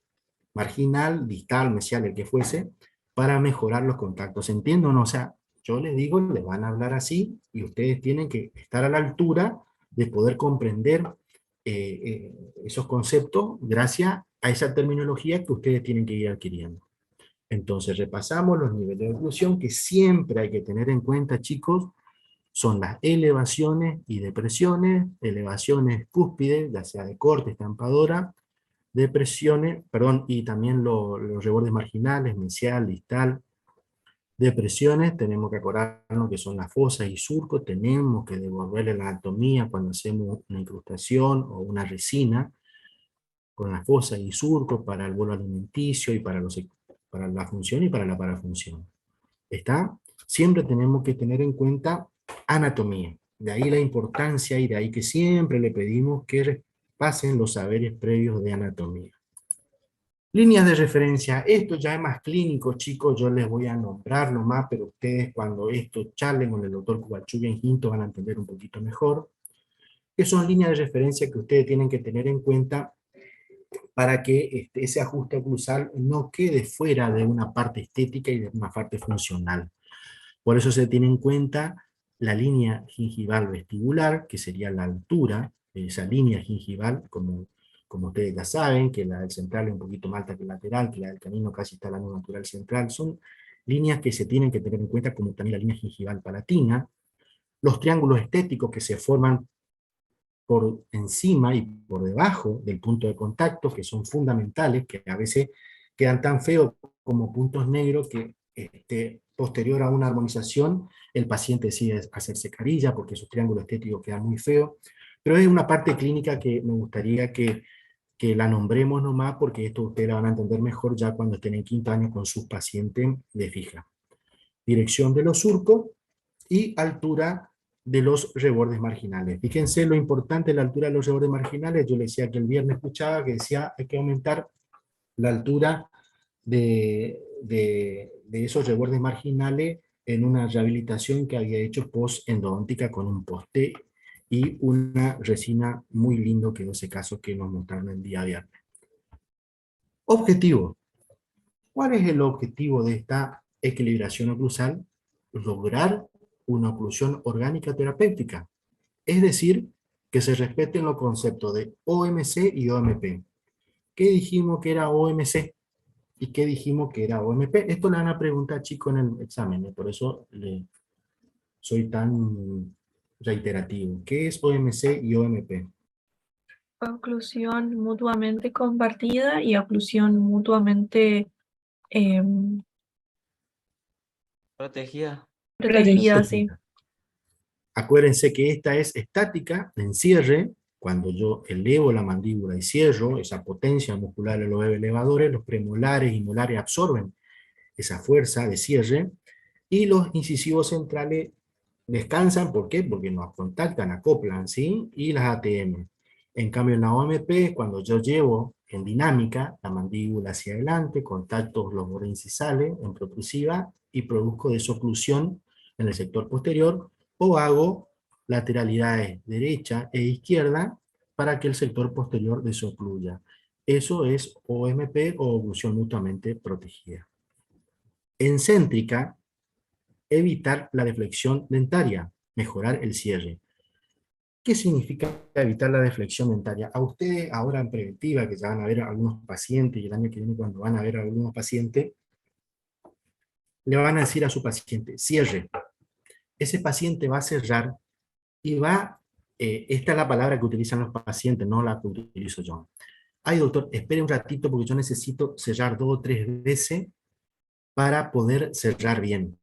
marginal, distal, mesial, el que fuese, para mejorar los contactos. ¿Entienden o no? O sea, yo les digo, les van a hablar así y ustedes tienen que estar a la altura de poder comprender esos conceptos gracias a esa terminología que ustedes tienen que ir adquiriendo. Entonces repasamos los niveles de oclusión que siempre hay que tener en cuenta, chicos, son las elevaciones y depresiones, elevaciones cúspides, ya sea de corte, estampadora, depresiones, perdón, y también los rebordes marginales, mesial, distal, depresiones, tenemos que acordarnos que son las fosas y surcos, tenemos que devolverle la anatomía cuando hacemos una incrustación o una resina, con las fosas y surcos para el bolo alimenticio y para la función y para la parafunción. ¿Está? Siempre tenemos que tener en cuenta anatomía. De ahí la importancia y de ahí que siempre le pedimos que pasen los saberes previos de anatomía. Líneas de referencia, esto ya es más clínico, chicos, yo les voy a nombrar nomás, pero ustedes cuando esto charlen con el doctor Kubachuga en Ginto van a entender un poquito mejor, que son líneas de referencia que ustedes tienen que tener en cuenta para que ese ajuste oclusal no quede fuera de una parte estética y de una parte funcional. Por eso se tiene en cuenta la línea gingival vestibular, que sería la altura de esa línea gingival, como ustedes ya saben, que la del central es un poquito más alta que el lateral, que la del canino casi está a la línea natural central. Son líneas que se tienen que tener en cuenta, como también la línea gingival palatina. Los triángulos estéticos que se forman por encima y por debajo del punto de contacto, que son fundamentales, que a veces quedan tan feos como puntos negros que posterior a una armonización el paciente decide hacerse carilla porque esos triángulos estéticos quedan muy feos, pero es una parte clínica que me gustaría que la nombremos nomás porque esto ustedes la van a entender mejor ya cuando estén en quinto año con sus pacientes de fija. Dirección de los surcos y altura de los rebordes marginales. Fíjense lo importante de la altura de los rebordes marginales. Yo les decía que el viernes escuchaba que decía hay que aumentar la altura de esos rebordes marginales en una rehabilitación que había hecho post-endodóntica con un poste y una resina muy lindo que en ese caso que nos mostraron el día viernes. Objetivo. ¿Cuál es el objetivo de esta equilibración oclusal? Lograr una oclusión orgánica terapéutica. Es decir, que se respeten los conceptos de OMC y OMP. ¿Qué dijimos que era OMC? ¿Y qué dijimos que era OMP? Esto le van a preguntar, chicos, en el examen, por eso soy tan reiterativo. ¿Qué es OMC y OMP? Oclusión mutuamente compartida y oclusión mutuamente Protegida. protegida, sí. Acuérdense que esta es estática, en cierre, cuando yo elevo la mandíbula y cierro, esa potencia muscular de los elevadores, los premolares y molares absorben esa fuerza de cierre, y los incisivos centrales descansan, ¿por qué? Porque nos contactan, acoplan, ¿sí? Y las ATM. En cambio, en la OMP, cuando yo llevo en dinámica la mandíbula hacia adelante, contacto los bordes incisales en protrusiva y produzco desoclusión en el sector posterior, o hago lateralidades derecha e izquierda para que el sector posterior desocluya. Eso es OMP o oclusión mutuamente protegida. En céntrica, evitar la deflexión dentaria, mejorar el cierre. ¿Qué significa evitar la deflexión dentaria? A ustedes ahora en preventiva, que ya van a ver a algunos pacientes, y el año que viene cuando van a ver a algunos pacientes, le van a decir a su paciente, cierre. Ese paciente va a cerrar y va, esta es la palabra que utilizan los pacientes, no la que utilizo yo. Ay, doctor, espere un ratito porque yo necesito cerrar 2 o 3 veces para poder cerrar bien.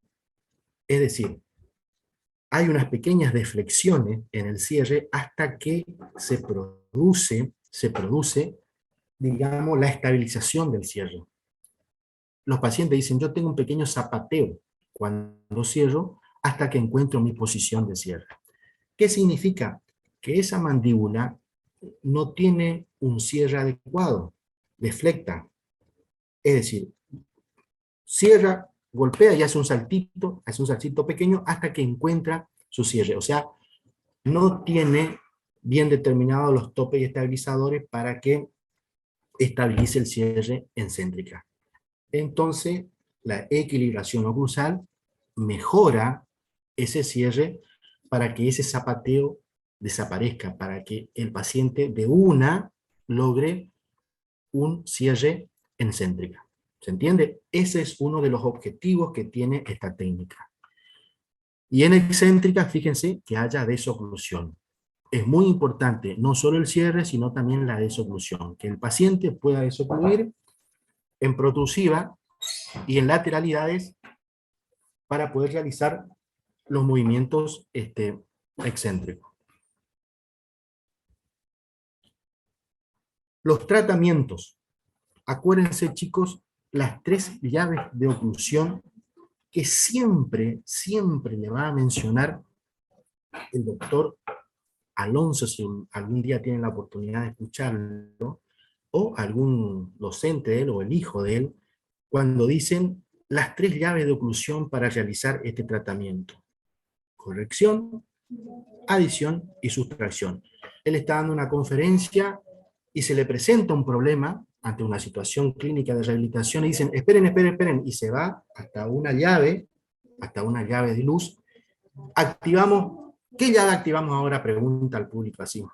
Es decir, hay unas pequeñas deflexiones en el cierre hasta que se produce, digamos, la estabilización del cierre. Los pacientes dicen, yo tengo un pequeño zapateo cuando cierro hasta que encuentro mi posición de cierre. ¿Qué significa? Que esa mandíbula no tiene un cierre adecuado, deflecta. Es decir, cierra, golpea y hace un saltito pequeño hasta que encuentra su cierre. O sea, no tiene bien determinados los topes y estabilizadores para que estabilice el cierre en céntrica. Entonces, la equilibración oclusal mejora ese cierre para que ese zapateo desaparezca, para que el paciente de una logre un cierre en céntrica. ¿Se entiende? Ese es uno de los objetivos que tiene esta técnica. Y en excéntrica, fíjense que haya desoclusión. Es muy importante no solo el cierre, sino también la desoclusión. Que el paciente pueda desocluir en protusiva y en lateralidades para poder realizar los movimientos excéntricos. Los tratamientos. Acuérdense, chicos, las 3 llaves de oclusión que siempre le va a mencionar el doctor Alonso, si algún día tienen la oportunidad de escucharlo, o algún docente de él o el hijo de él, cuando dicen las 3 llaves de oclusión para realizar este tratamiento: corrección, adición y sustracción. Él está dando una conferencia y se le presenta un problema ante una situación clínica de rehabilitación y dicen, esperen, y se va hasta una llave de luz. Activamos, ¿qué llave activamos ahora? Pregunta al público así.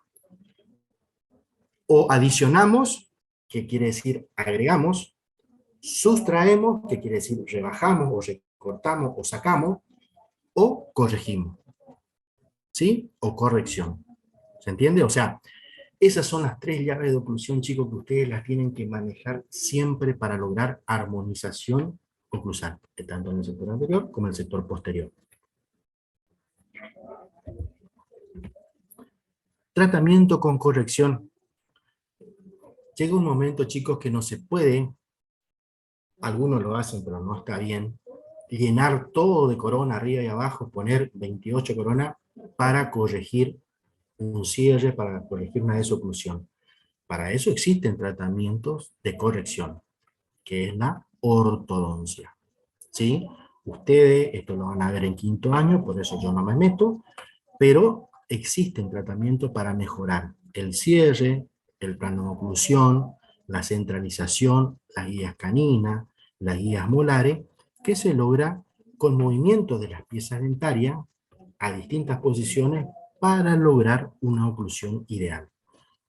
O adicionamos, que quiere decir agregamos, sustraemos, que quiere decir rebajamos o recortamos o sacamos, o corregimos. ¿Sí? O corrección. ¿Se entiende? O sea, esas son las 3 llaves de oclusión, chicos, que ustedes las tienen que manejar siempre para lograr armonización oclusal, tanto en el sector anterior como en el sector posterior. Tratamiento con corrección. Llega un momento, chicos, que no se puede, algunos lo hacen, pero no está bien, llenar todo de corona arriba y abajo, poner 28 coronas para corregir un cierre, para corregir una desoclusión. Para eso existen tratamientos de corrección, que es la ortodoncia. ¿Sí? Ustedes, esto lo van a ver en 5º año, por eso yo no me meto, pero existen tratamientos para mejorar el cierre, el plano de oclusión, la centralización, las guías caninas, las guías molares, que se logra con movimientos de las piezas dentarias a distintas posiciones para lograr una oclusión ideal.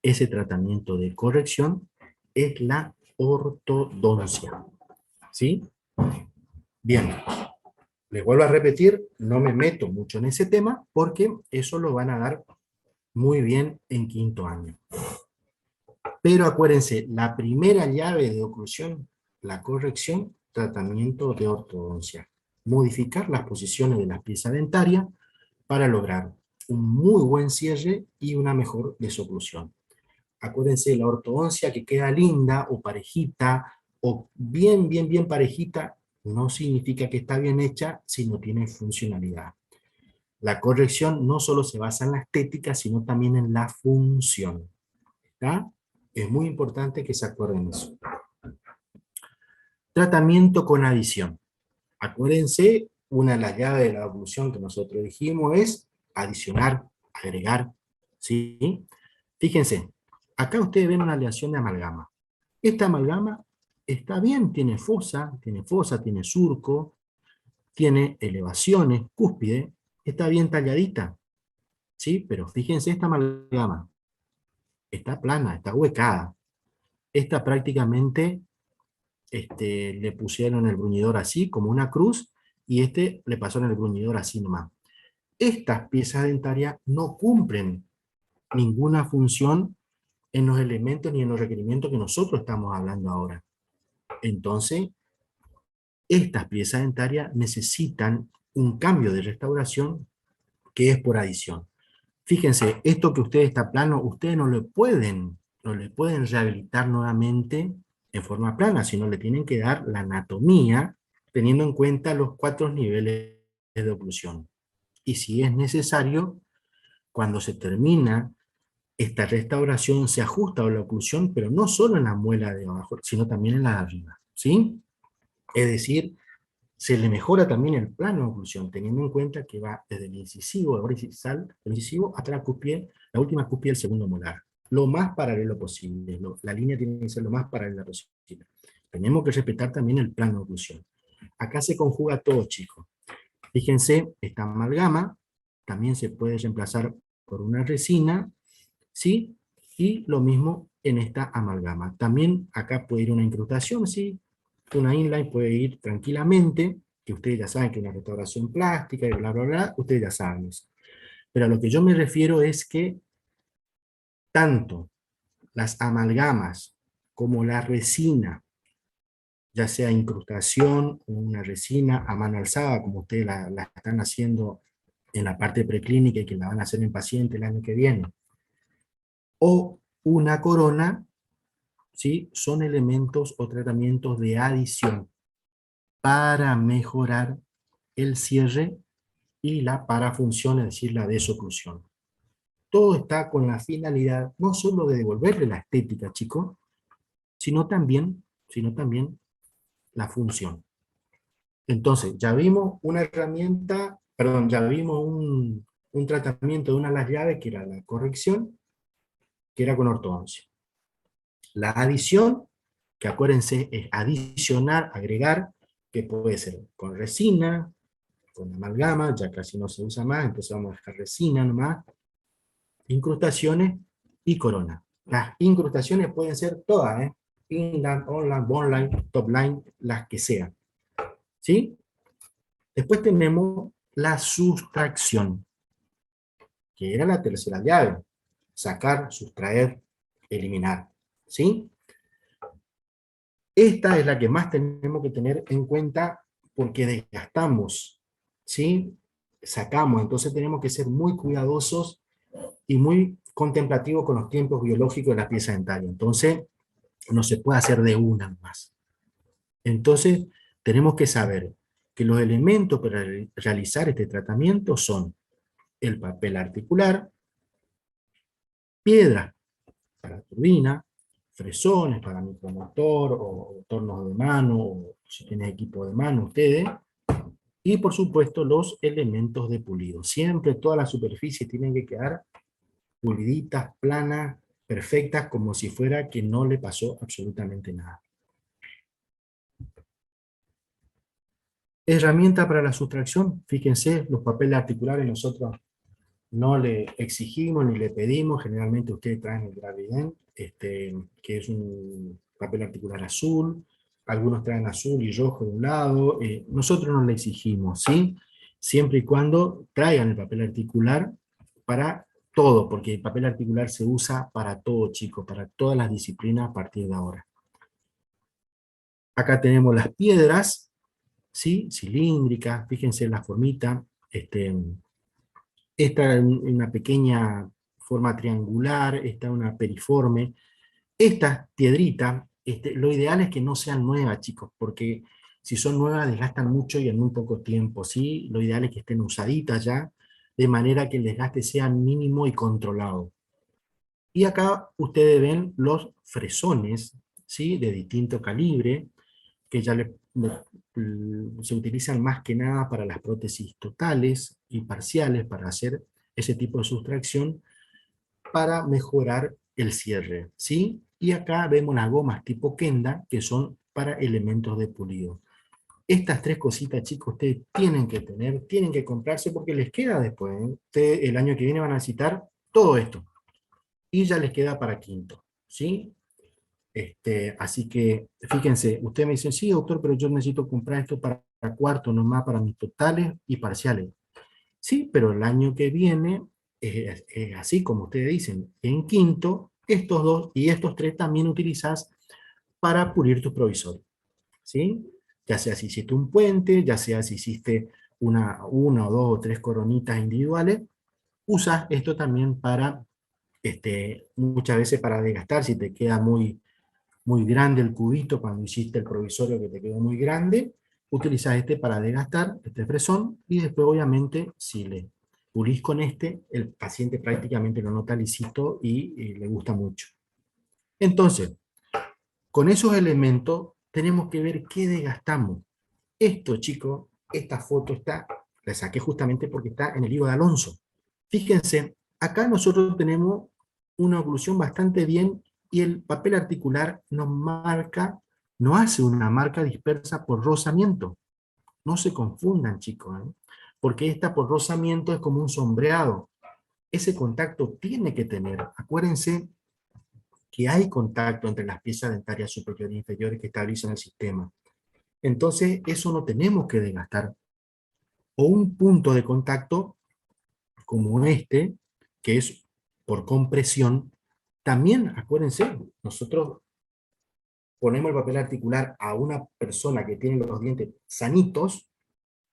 Ese tratamiento de corrección es la ortodoncia. ¿Sí? Bien. Les vuelvo a repetir, no me meto mucho en ese tema porque eso lo van a dar muy bien en 5º año. Pero acuérdense, la primera llave de oclusión, la corrección, tratamiento de ortodoncia. Modificar las posiciones de las piezas dentarias para lograr un muy buen cierre y una mejor desoclusión. Acuérdense, la ortodoncia que queda linda o parejita, o bien parejita, no significa que está bien hecha si no tiene funcionalidad. La corrección no solo se basa en la estética, sino también en la función. ¿Está? Es muy importante que se acuerden eso. Tratamiento con adición. Acuérdense, una de las llaves de la oclusión que nosotros dijimos es adicionar, agregar. ¿Sí? Fíjense, acá ustedes ven una aleación de amalgama. Esta amalgama está bien, tiene fosa, tiene surco, tiene elevaciones, cúspide, está bien talladita. ¿Sí? Pero fíjense esta amalgama. Está plana, está huecada. Esta prácticamente le pusieron el bruñidor así, como una cruz, y le pasaron el bruñidor así nomás. Estas piezas dentarias no cumplen ninguna función en los elementos ni en los requerimientos que nosotros estamos hablando ahora. Entonces, estas piezas dentarias necesitan un cambio de restauración que es por adición. Fíjense, esto que ustedes está plano, ustedes no le pueden rehabilitar nuevamente en forma plana, sino le tienen que dar la anatomía teniendo en cuenta los 4 niveles de oclusión. Y si es necesario, cuando se termina esta restauración, se ajusta a la oclusión, pero no solo en la muela de abajo, sino también en la de arriba, ¿sí? Es decir, se le mejora también el plano de oclusión, teniendo en cuenta que va desde el incisivo, el incisivo hasta la última cúspide del segundo molar. Lo más paralelo posible. La línea tiene que ser lo más paralela posible. Tenemos que respetar también el plano de oclusión. Acá se conjuga todo, chicos. Fíjense, esta amalgama también se puede reemplazar por una resina, ¿sí? Y lo mismo en esta amalgama. También acá puede ir una incrustación, ¿sí? Una inline puede ir tranquilamente, que ustedes ya saben que es una restauración plástica y bla, bla, bla, ustedes ya saben eso. Pero a lo que yo me refiero es que tanto las amalgamas como la resina, ya sea incrustación o una resina a mano alzada, como ustedes la están haciendo en la parte preclínica y que la van a hacer en paciente el año que viene, o una corona, ¿sí? Son elementos o tratamientos de adición para mejorar el cierre y la parafunción, es decir, la desoclusión. Todo está con la finalidad no solo de devolverle la estética, chicos, sino también la función. Entonces, ya vimos una herramienta, perdón, ya vimos un tratamiento de una de las llaves, que era la corrección, que era con ortodoncia. La adición, que acuérdense, es adicionar, agregar, que puede ser con resina, con amalgama, ya casi no se usa más, entonces vamos a dejar resina nomás, incrustaciones y corona. Las incrustaciones pueden ser todas, inline, online, bondline, topline, las que sean. ¿Sí? Después tenemos la sustracción, que era la tercera llave. Sacar, sustraer, eliminar. ¿Sí? Esta es la que más tenemos que tener en cuenta porque desgastamos, ¿sí? Sacamos, entonces tenemos que ser muy cuidadosos y muy contemplativos con los tiempos biológicos de la pieza dentaria. Entonces, no se puede hacer de una más. Entonces, tenemos que saber que los elementos para realizar este tratamiento son el papel articular, piedra para turbina, fresones para micromotor o tornos de mano, o si tienen equipo de mano ustedes, y por supuesto los elementos de pulido. Siempre todas las superficies tienen que quedar puliditas, planas, perfectas, como si fuera que no le pasó absolutamente nada. Herramienta para la sustracción, fíjense, los papeles articulares nosotros no le exigimos ni le pedimos, generalmente ustedes traen el Graviden, que es un papel articular azul, algunos traen azul y rojo de un lado, nosotros no le exigimos, ¿sí? Siempre y cuando traigan el papel articular para todo, porque el papel articular se usa para todo, chicos, para todas las disciplinas a partir de ahora. Acá tenemos las piedras, ¿sí? Cilíndricas, fíjense la formita, esta es una pequeña forma triangular, esta es una periforme. Estas piedritas, lo ideal es que no sean nuevas, chicos, porque si son nuevas desgastan mucho y en muy poco tiempo, ¿sí? Lo ideal es que estén usaditas ya, de manera que el desgaste sea mínimo y controlado. Y acá ustedes ven los fresones, ¿sí? De distinto calibre, que ya se utilizan más que nada para las prótesis totales y parciales, para hacer ese tipo de sustracción, para mejorar el cierre, ¿sí? Y acá vemos las gomas tipo Kenda, que son para elementos de pulido. Estas 3 cositas, chicos, ustedes tienen que tener, tienen que comprarse porque les queda después, ¿eh? Ustedes el año que viene van a necesitar todo esto. Y ya les queda para quinto, ¿sí? Así que, fíjense, ustedes me dicen, sí, doctor, pero yo necesito comprar esto para cuarto nomás, para mis totales y parciales. Sí, pero el año que viene es así como ustedes dicen, en quinto estos dos y estos tres también utilizás para pulir tus provisorios, ¿sí? Ya sea si hiciste un puente, ya sea si hiciste una o dos o tres coronitas individuales, usas esto también para, muchas veces para desgastar, si te queda muy grande el cubito cuando hiciste el provisorio que te quedó muy grande, utilizas este para desgastar, este fresón, y después obviamente si le pulís con este, el paciente prácticamente lo nota lisito y le gusta mucho. Entonces, con esos elementos tenemos que ver qué desgastamos. Esto, chicos, esta foto la saqué justamente porque está en el libro de Alonso. Fíjense, acá nosotros tenemos una oclusión bastante bien y el papel articular nos marca, no hace una marca dispersa por rozamiento. No se confundan, chicos, ¿eh? Porque esta por rozamiento es como un sombreado. Ese contacto tiene que tener, acuérdense que hay contacto entre las piezas dentarias superiores e inferiores que estabilizan el sistema. Entonces, eso no tenemos que desgastar. O un punto de contacto como este, que es por compresión, también, acuérdense, nosotros ponemos el papel articular a una persona que tiene los dientes sanitos,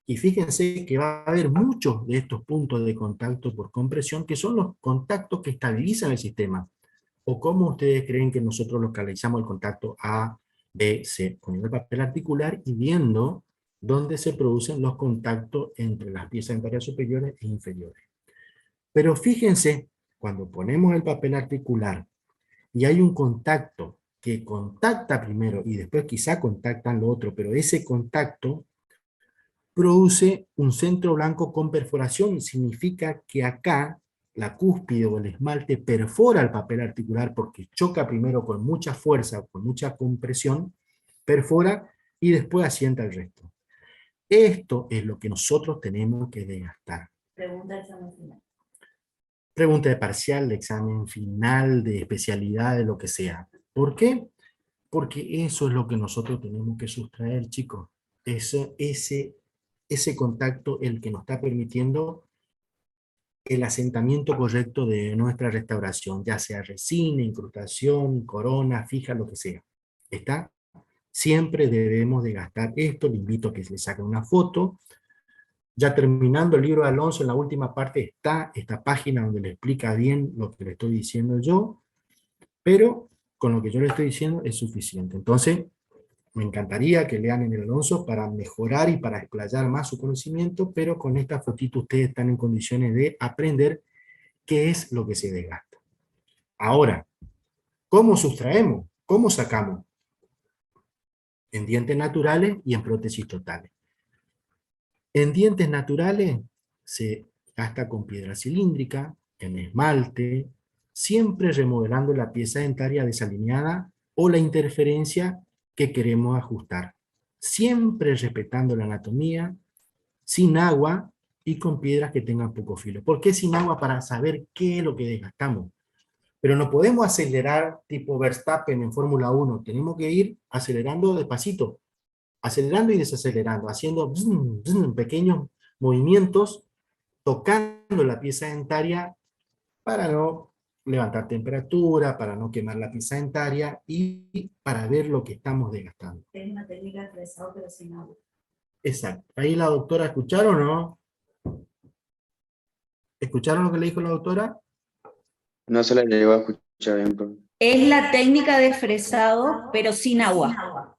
y fíjense que va a haber muchos de estos puntos de contacto por compresión, que son los contactos que estabilizan el sistema. ¿O cómo ustedes creen que nosotros localizamos el contacto A, B, C? Poniendo el papel articular y viendo dónde se producen los contactos entre las piezas dentarias superiores e inferiores. Pero fíjense, cuando ponemos el papel articular y hay un contacto que contacta primero y después quizá contactan lo otro, pero ese contacto produce un centro blanco con perforación, significa que acá la cúspide o el esmalte perfora el papel articular porque choca primero con mucha fuerza, con mucha compresión, perfora y después asienta el resto. Esto es lo que nosotros tenemos que desgastar. Pregunta de examen final. Pregunta de parcial, de examen final, de especialidad, de lo que sea. ¿Por qué? Porque eso es lo que nosotros tenemos que sustraer, chicos. Ese contacto el que nos está permitiendo el asentamiento correcto de nuestra restauración, ya sea resina, incrustación, corona, fija, lo que sea. ¿Está? Siempre debemos de gastar esto, le invito a que le saquen una foto. Ya terminando el libro de Alonso, en la última parte está esta página donde le explica bien lo que le estoy diciendo yo, pero con lo que yo le estoy diciendo es suficiente. Entonces, me encantaría que lean en el Alonso para mejorar y para explayar más su conocimiento, pero con esta fotito ustedes están en condiciones de aprender qué es lo que se desgasta. Ahora, ¿cómo sustraemos? ¿Cómo sacamos? En dientes naturales y en prótesis totales. En dientes naturales se gasta con piedra cilíndrica, en esmalte, siempre remodelando la pieza dentaria desalineada o la interferencia que queremos ajustar. Siempre respetando la anatomía, sin agua y con piedras que tengan poco filo. ¿Por qué sin agua? Para saber qué es lo que desgastamos. Pero no podemos acelerar tipo Verstappen en Fórmula 1. Tenemos que ir acelerando despacito, acelerando y desacelerando, haciendo pequeños movimientos, tocando la pieza dentaria para no levantar temperatura, para no quemar la pieza dentaria y para ver lo que estamos desgastando. Es una técnica de fresado pero sin agua. Exacto. Ahí la doctora, ¿escucharon o no? ¿Escucharon lo que le dijo la doctora? No se la llegó a escuchar bien. Es la técnica de fresado pero sin agua.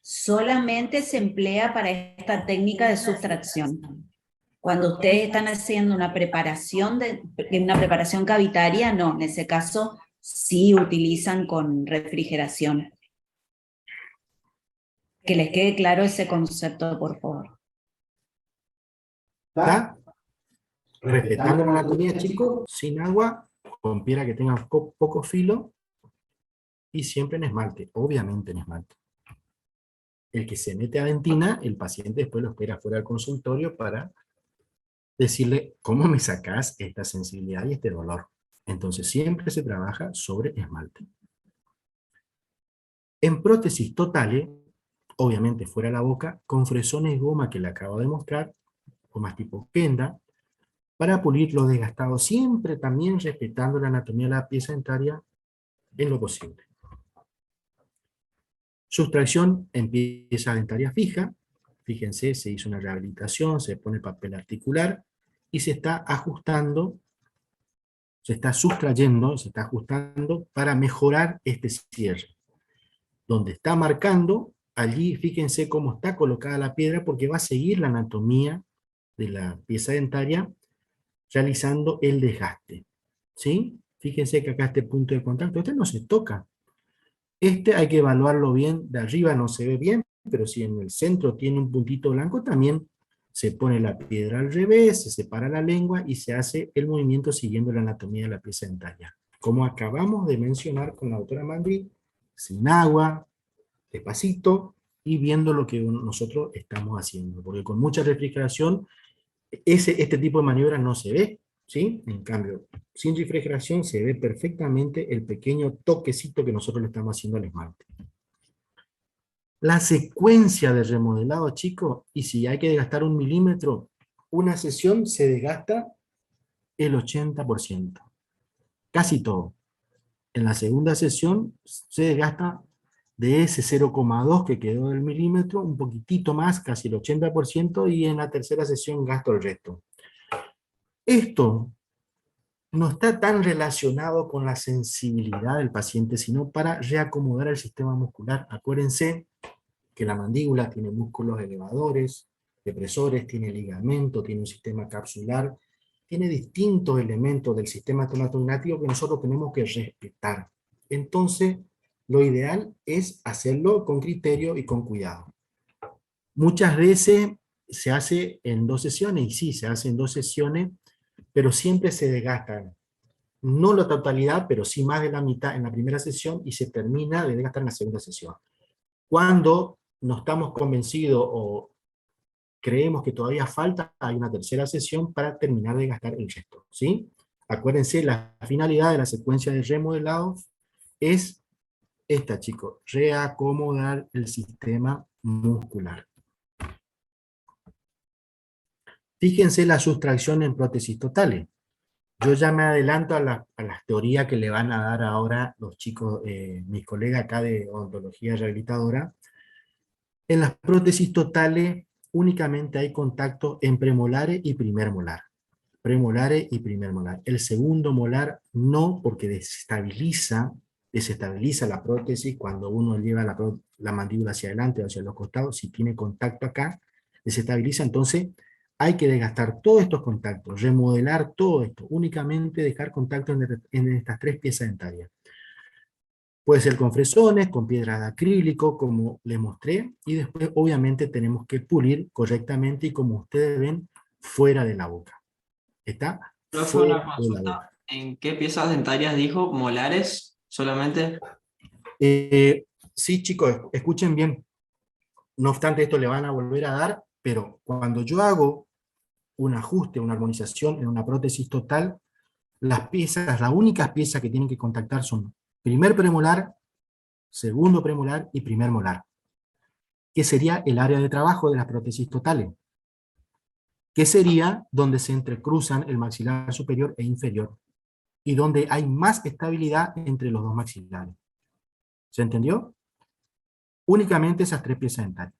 Solamente se emplea para esta técnica de sustracción. Cuando ustedes están haciendo una preparación cavitaria, no, en ese caso sí utilizan con refrigeración. Que les quede claro ese concepto, por favor. ¿Está? Respetando la anatomía, chicos, sin agua, con piedra que tenga poco filo y siempre en esmalte, obviamente en esmalte. El que se mete a dentina, el paciente después lo espera fuera del consultorio para decirle, ¿cómo me sacás esta sensibilidad y este dolor? Entonces siempre se trabaja sobre esmalte. En prótesis totales, obviamente fuera de la boca, con fresones de goma que le acabo de mostrar, gomas tipo Kenda, para pulir lo desgastado, siempre también respetando la anatomía de la pieza dentaria en lo posible. Sustracción en pieza dentaria fija. Fíjense, se hizo una rehabilitación, se pone papel articular y se está ajustando, se está sustrayendo, se está ajustando para mejorar este cierre. Donde está marcando, allí fíjense cómo está colocada la piedra porque va a seguir la anatomía de la pieza dentaria realizando el desgaste. ¿Sí? Fíjense que acá este punto de contacto, este no se toca. Este hay que evaluarlo bien, de arriba no se ve bien, pero si en el centro tiene un puntito blanco, también se pone la piedra al revés, se separa la lengua y se hace el movimiento siguiendo la anatomía de la pieza dentaria. Como acabamos de mencionar con la doctora Mandri, sin agua, despacito, y viendo lo que nosotros estamos haciendo, porque con mucha refrigeración este tipo de maniobra no se ve, ¿sí? En cambio, sin refrigeración se ve perfectamente el pequeño toquecito que nosotros le estamos haciendo al esmalte. La secuencia de remodelado, chicos, y si hay que desgastar 1 milímetro, una sesión se desgasta el 80%, casi todo. En la segunda sesión se desgasta de ese 0,2 que quedó del milímetro, un poquitito más, casi el 80%, y en la tercera sesión gasto el resto. Esto no está tan relacionado con la sensibilidad del paciente, sino para reacomodar el sistema muscular. Acuérdense que la mandíbula tiene músculos elevadores, depresores, tiene ligamento, tiene un sistema capsular, tiene distintos elementos del sistema estomatognático que nosotros tenemos que respetar. Entonces, lo ideal es hacerlo con criterio y con cuidado. Muchas veces se hace en 2 sesiones, y sí, se hace en 2 sesiones, pero siempre se desgastan. No la totalidad, pero sí más de la mitad en la primera sesión, y se termina de desgastar en la segunda sesión. Cuando no estamos convencidos o creemos que todavía falta, hay una tercera sesión para terminar de gastar el resto, ¿sí? Acuérdense, la finalidad de la secuencia de remodelado es esta, chicos, reacomodar el sistema muscular. Fíjense la sustracción en prótesis totales. Yo ya me adelanto a las teorías que le van a dar ahora los chicos, mis colegas acá de odontología rehabilitadora. En las prótesis totales únicamente hay contacto en premolares y primer molar. Premolares y primer molar. El segundo molar no, porque desestabiliza la prótesis cuando uno lleva la mandíbula hacia adelante o hacia los costados. Si tiene contacto acá, desestabiliza. Entonces hay que desgastar todos estos contactos, remodelar todo esto, únicamente dejar contacto en estas 3 piezas dentarias. Puede ser con fresones, con piedra de acrílico, como les mostré, y después obviamente tenemos que pulir correctamente y como ustedes ven, fuera de la boca. ¿Está? Profe, una Fuera de la boca. consulta. ¿En qué piezas dentarias dijo? ¿Molares solamente? Sí, chicos, escuchen bien. No obstante, esto le van a volver a dar, pero cuando yo hago un ajuste, una armonización en una prótesis total, las únicas piezas que tienen que contactar son primer premolar, segundo premolar y primer molar, que sería el área de trabajo de las prótesis totales, que sería donde se entrecruzan el maxilar superior e inferior, y donde hay más estabilidad entre los 2 maxilares. ¿Se entendió? Únicamente esas 3 piezas dentarias.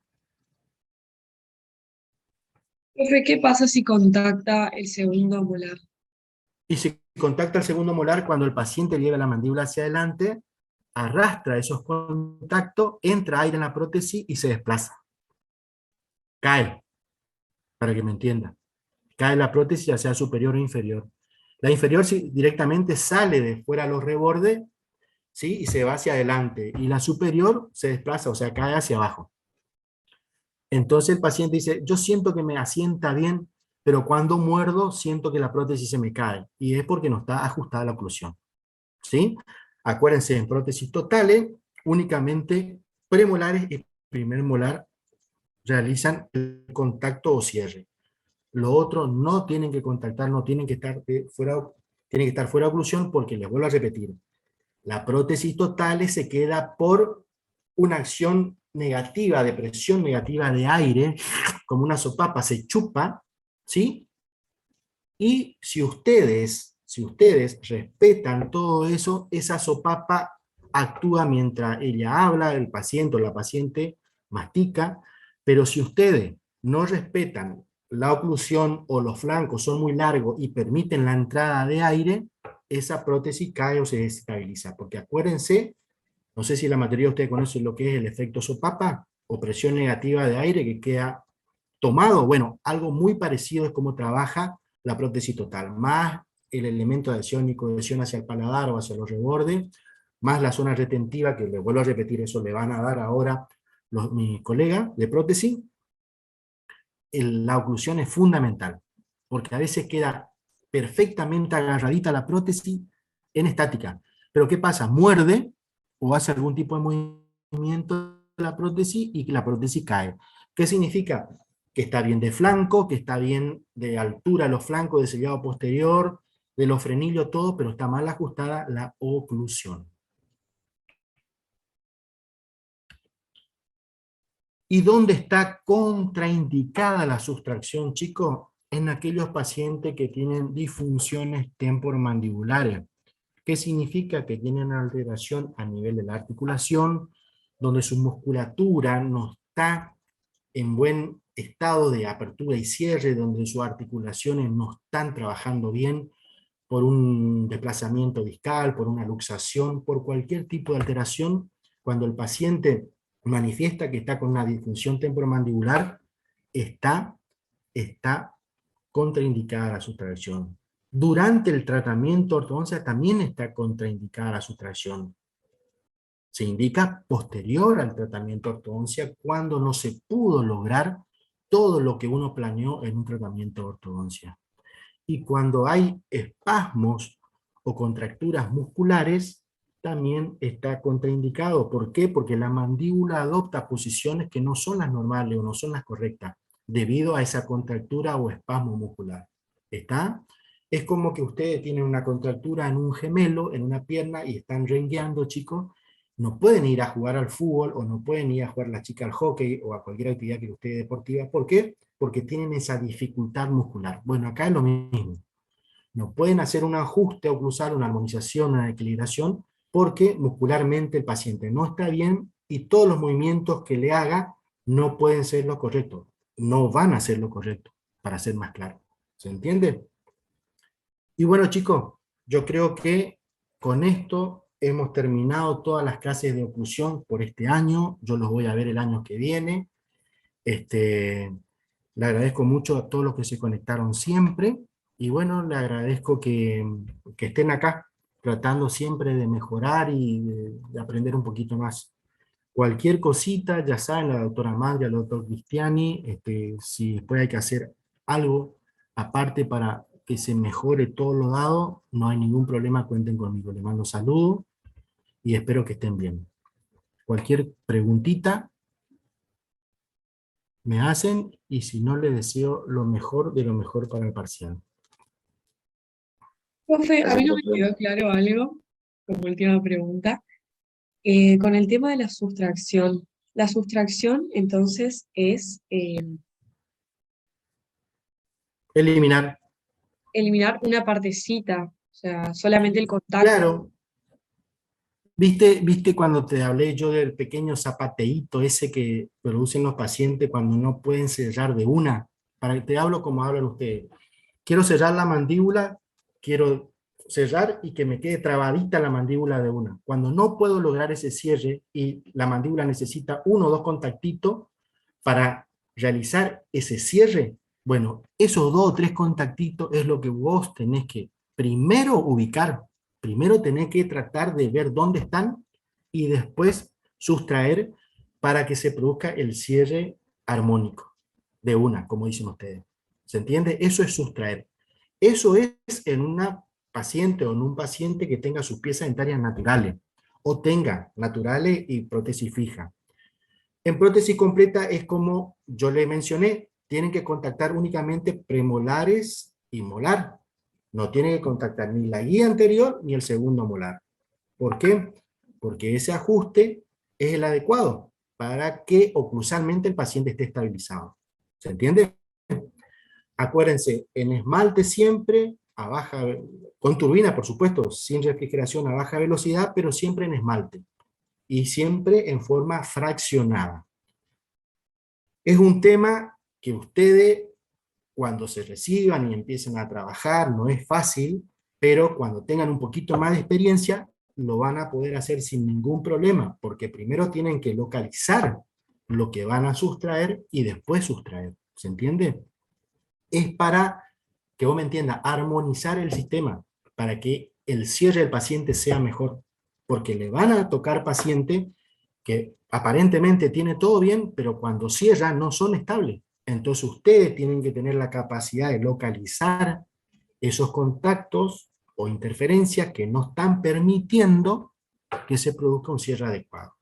Profe, ¿qué pasa si contacta el segundo molar? Y se contacta el segundo molar cuando el paciente lleva la mandíbula hacia adelante, arrastra esos contactos, entra aire en la prótesis y se desplaza. Cae, para que me entiendan. Cae la prótesis ya sea superior o inferior. La inferior directamente sale de fuera a los rebordes, ¿sí? Y se va hacia adelante. Y la superior se desplaza, o sea, cae hacia abajo. Entonces el paciente dice, yo siento que me asienta bien, pero cuando muerdo siento que la prótesis se me cae. Y es porque no está ajustada la oclusión. ¿Sí? Acuérdense, en prótesis totales, únicamente premolares y primer molar realizan el contacto o cierre. Lo otro no tienen que contactar, no tienen que estar fuera, tienen que estar fuera de oclusión porque les vuelvo a repetir. La prótesis total se queda por una acción negativa, de presión negativa de aire, como una sopapa se chupa, ¿sí? Y si ustedes respetan todo eso, esa sopapa actúa mientras ella habla, el paciente o la paciente mastica, pero si ustedes no respetan la oclusión o los flancos son muy largos y permiten la entrada de aire, esa prótesis cae o se desestabiliza. Porque acuérdense, no sé si la mayoría de ustedes conocen lo que es el efecto sopapa o presión negativa de aire que queda tomado. Bueno, algo muy parecido es cómo trabaja la prótesis total, más el elemento de adhesión y cohesión hacia el paladar o hacia los rebordes, más la zona retentiva, que les vuelvo a repetir, eso le van a dar ahora mis colegas de prótesis. La oclusión es fundamental, porque a veces queda perfectamente agarradita la prótesis en estática. Pero ¿qué pasa? Muerde o hace algún tipo de movimiento de la prótesis y la prótesis cae. ¿Qué significa? Que está bien de flanco, que está bien de altura los flancos, de sellado posterior, de los frenillos, todo, pero está mal ajustada la oclusión. ¿Y dónde está contraindicada la sustracción, chicos? En aquellos pacientes que tienen disfunciones temporomandibulares. ¿Qué significa? Que tienen alteración a nivel de la articulación, donde su musculatura no está en buen estado de apertura y cierre, donde sus articulaciones no están trabajando bien por un desplazamiento discal, por una luxación, por cualquier tipo de alteración. Cuando el paciente manifiesta que está con una disfunción temporomandibular, está contraindicada la sustracción. Durante el tratamiento ortodoncia también está contraindicada la sustracción. Se indica posterior al tratamiento ortodoncia cuando no se pudo lograr todo lo que uno planeó en un tratamiento de ortodoncia. Y cuando hay espasmos o contracturas musculares, también está contraindicado. ¿Por qué? Porque la mandíbula adopta posiciones que no son las normales o no son las correctas, debido a esa contractura o espasmo muscular. ¿Está? Es como que ustedes tienen una contractura en un gemelo, en una pierna, y están rengueando, chicos. No pueden ir a jugar al fútbol, o no pueden ir a jugar la chica al hockey, o a cualquier actividad que ustedes deportiva. ¿Por qué? Porque tienen esa dificultad muscular. Bueno, acá es lo mismo. No pueden hacer un ajuste oclusal, una armonización, una equilibración, porque muscularmente el paciente no está bien y todos los movimientos que le haga no pueden ser lo correcto. No van a ser lo correcto, para ser más claro. ¿Se entiende? Y bueno, chicos, yo creo que con esto hemos terminado todas las clases de oclusión por este año. Yo los voy a ver el año que viene. Le agradezco mucho a todos los que se conectaron siempre, y bueno, le agradezco que estén acá, tratando siempre de mejorar y de aprender un poquito más. Cualquier cosita, ya saben, la doctora Magda, el doctor Cristiani, si después hay que hacer algo aparte para que se mejore todo lo dado, no hay ningún problema, cuenten conmigo. Les mando saludos y espero que estén bien. Cualquier preguntita me hacen, y si no, les deseo lo mejor de lo mejor para el parcial. Profe, a mí no me quedó claro algo, como última pregunta. Con el tema de la sustracción entonces es Eliminar. eliminar una partecita, o sea, solamente el contacto. Claro. ¿Viste cuando te hablé yo del pequeño zapateíto ese que producen los pacientes cuando no pueden cerrar de una? Te hablo como hablan ustedes. Quiero cerrar la mandíbula, quiero cerrar y que me quede trabadita la mandíbula de una. Cuando no puedo lograr ese cierre y la mandíbula necesita uno o dos contactitos para realizar ese cierre, bueno, esos dos o tres contactitos es lo que vos tenés que primero ubicar. Primero tenés que tratar de ver dónde están y después sustraer para que se produzca el cierre armónico de una, como dicen ustedes. ¿Se entiende? Eso es sustraer. Eso es en una paciente o en un paciente que tenga sus piezas dentarias naturales o tenga naturales y prótesis fija. En prótesis completa es como yo le mencioné, tienen que contactar únicamente premolares y molar. No tienen que contactar ni la guía anterior ni el segundo molar. ¿Por qué? Porque ese ajuste es el adecuado para que oclusalmente el paciente esté estabilizado. ¿Se entiende? Acuérdense, en esmalte siempre, con turbina por supuesto, sin refrigeración a baja velocidad, pero siempre en esmalte. Y siempre en forma fraccionada. Es un tema que ustedes, cuando se reciban y empiecen a trabajar, no es fácil, pero cuando tengan un poquito más de experiencia, lo van a poder hacer sin ningún problema, porque primero tienen que localizar lo que van a sustraer y después sustraer. ¿Se entiende? Es para, que vos me entiendas, armonizar el sistema, para que el cierre del paciente sea mejor, porque le van a tocar paciente que aparentemente tiene todo bien, pero cuando cierra no son estables. Entonces ustedes tienen que tener la capacidad de localizar esos contactos o interferencias que no están permitiendo que se produzca un cierre adecuado.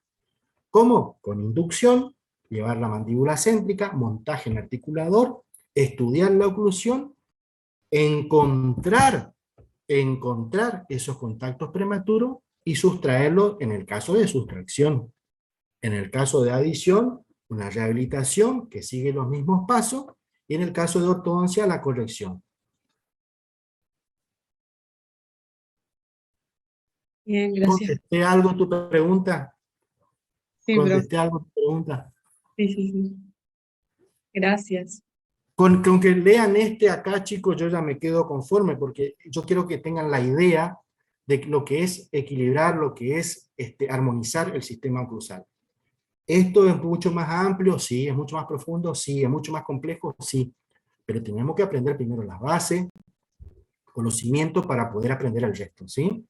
¿Cómo? Con inducción, llevar la mandíbula céntrica, montaje en articulador, estudiar la oclusión, encontrar esos contactos prematuros y sustraerlos en el caso de sustracción. En el caso de adición, una rehabilitación que sigue los mismos pasos, y en el caso de ortodoncia, la corrección. Bien, gracias. ¿Contesté algo tu pregunta? Sí, pero, ¿Contesté algo tu pregunta? sí. Gracias. Con que lean este acá, chicos, yo ya me quedo conforme, porque yo quiero que tengan la idea de lo que es equilibrar, lo que es armonizar el sistema oclusal. ¿Esto es mucho más amplio? Sí. ¿Es mucho más profundo? Sí. ¿Es mucho más complejo? Sí. Pero tenemos que aprender primero las bases, conocimiento para poder aprender el resto, ¿sí?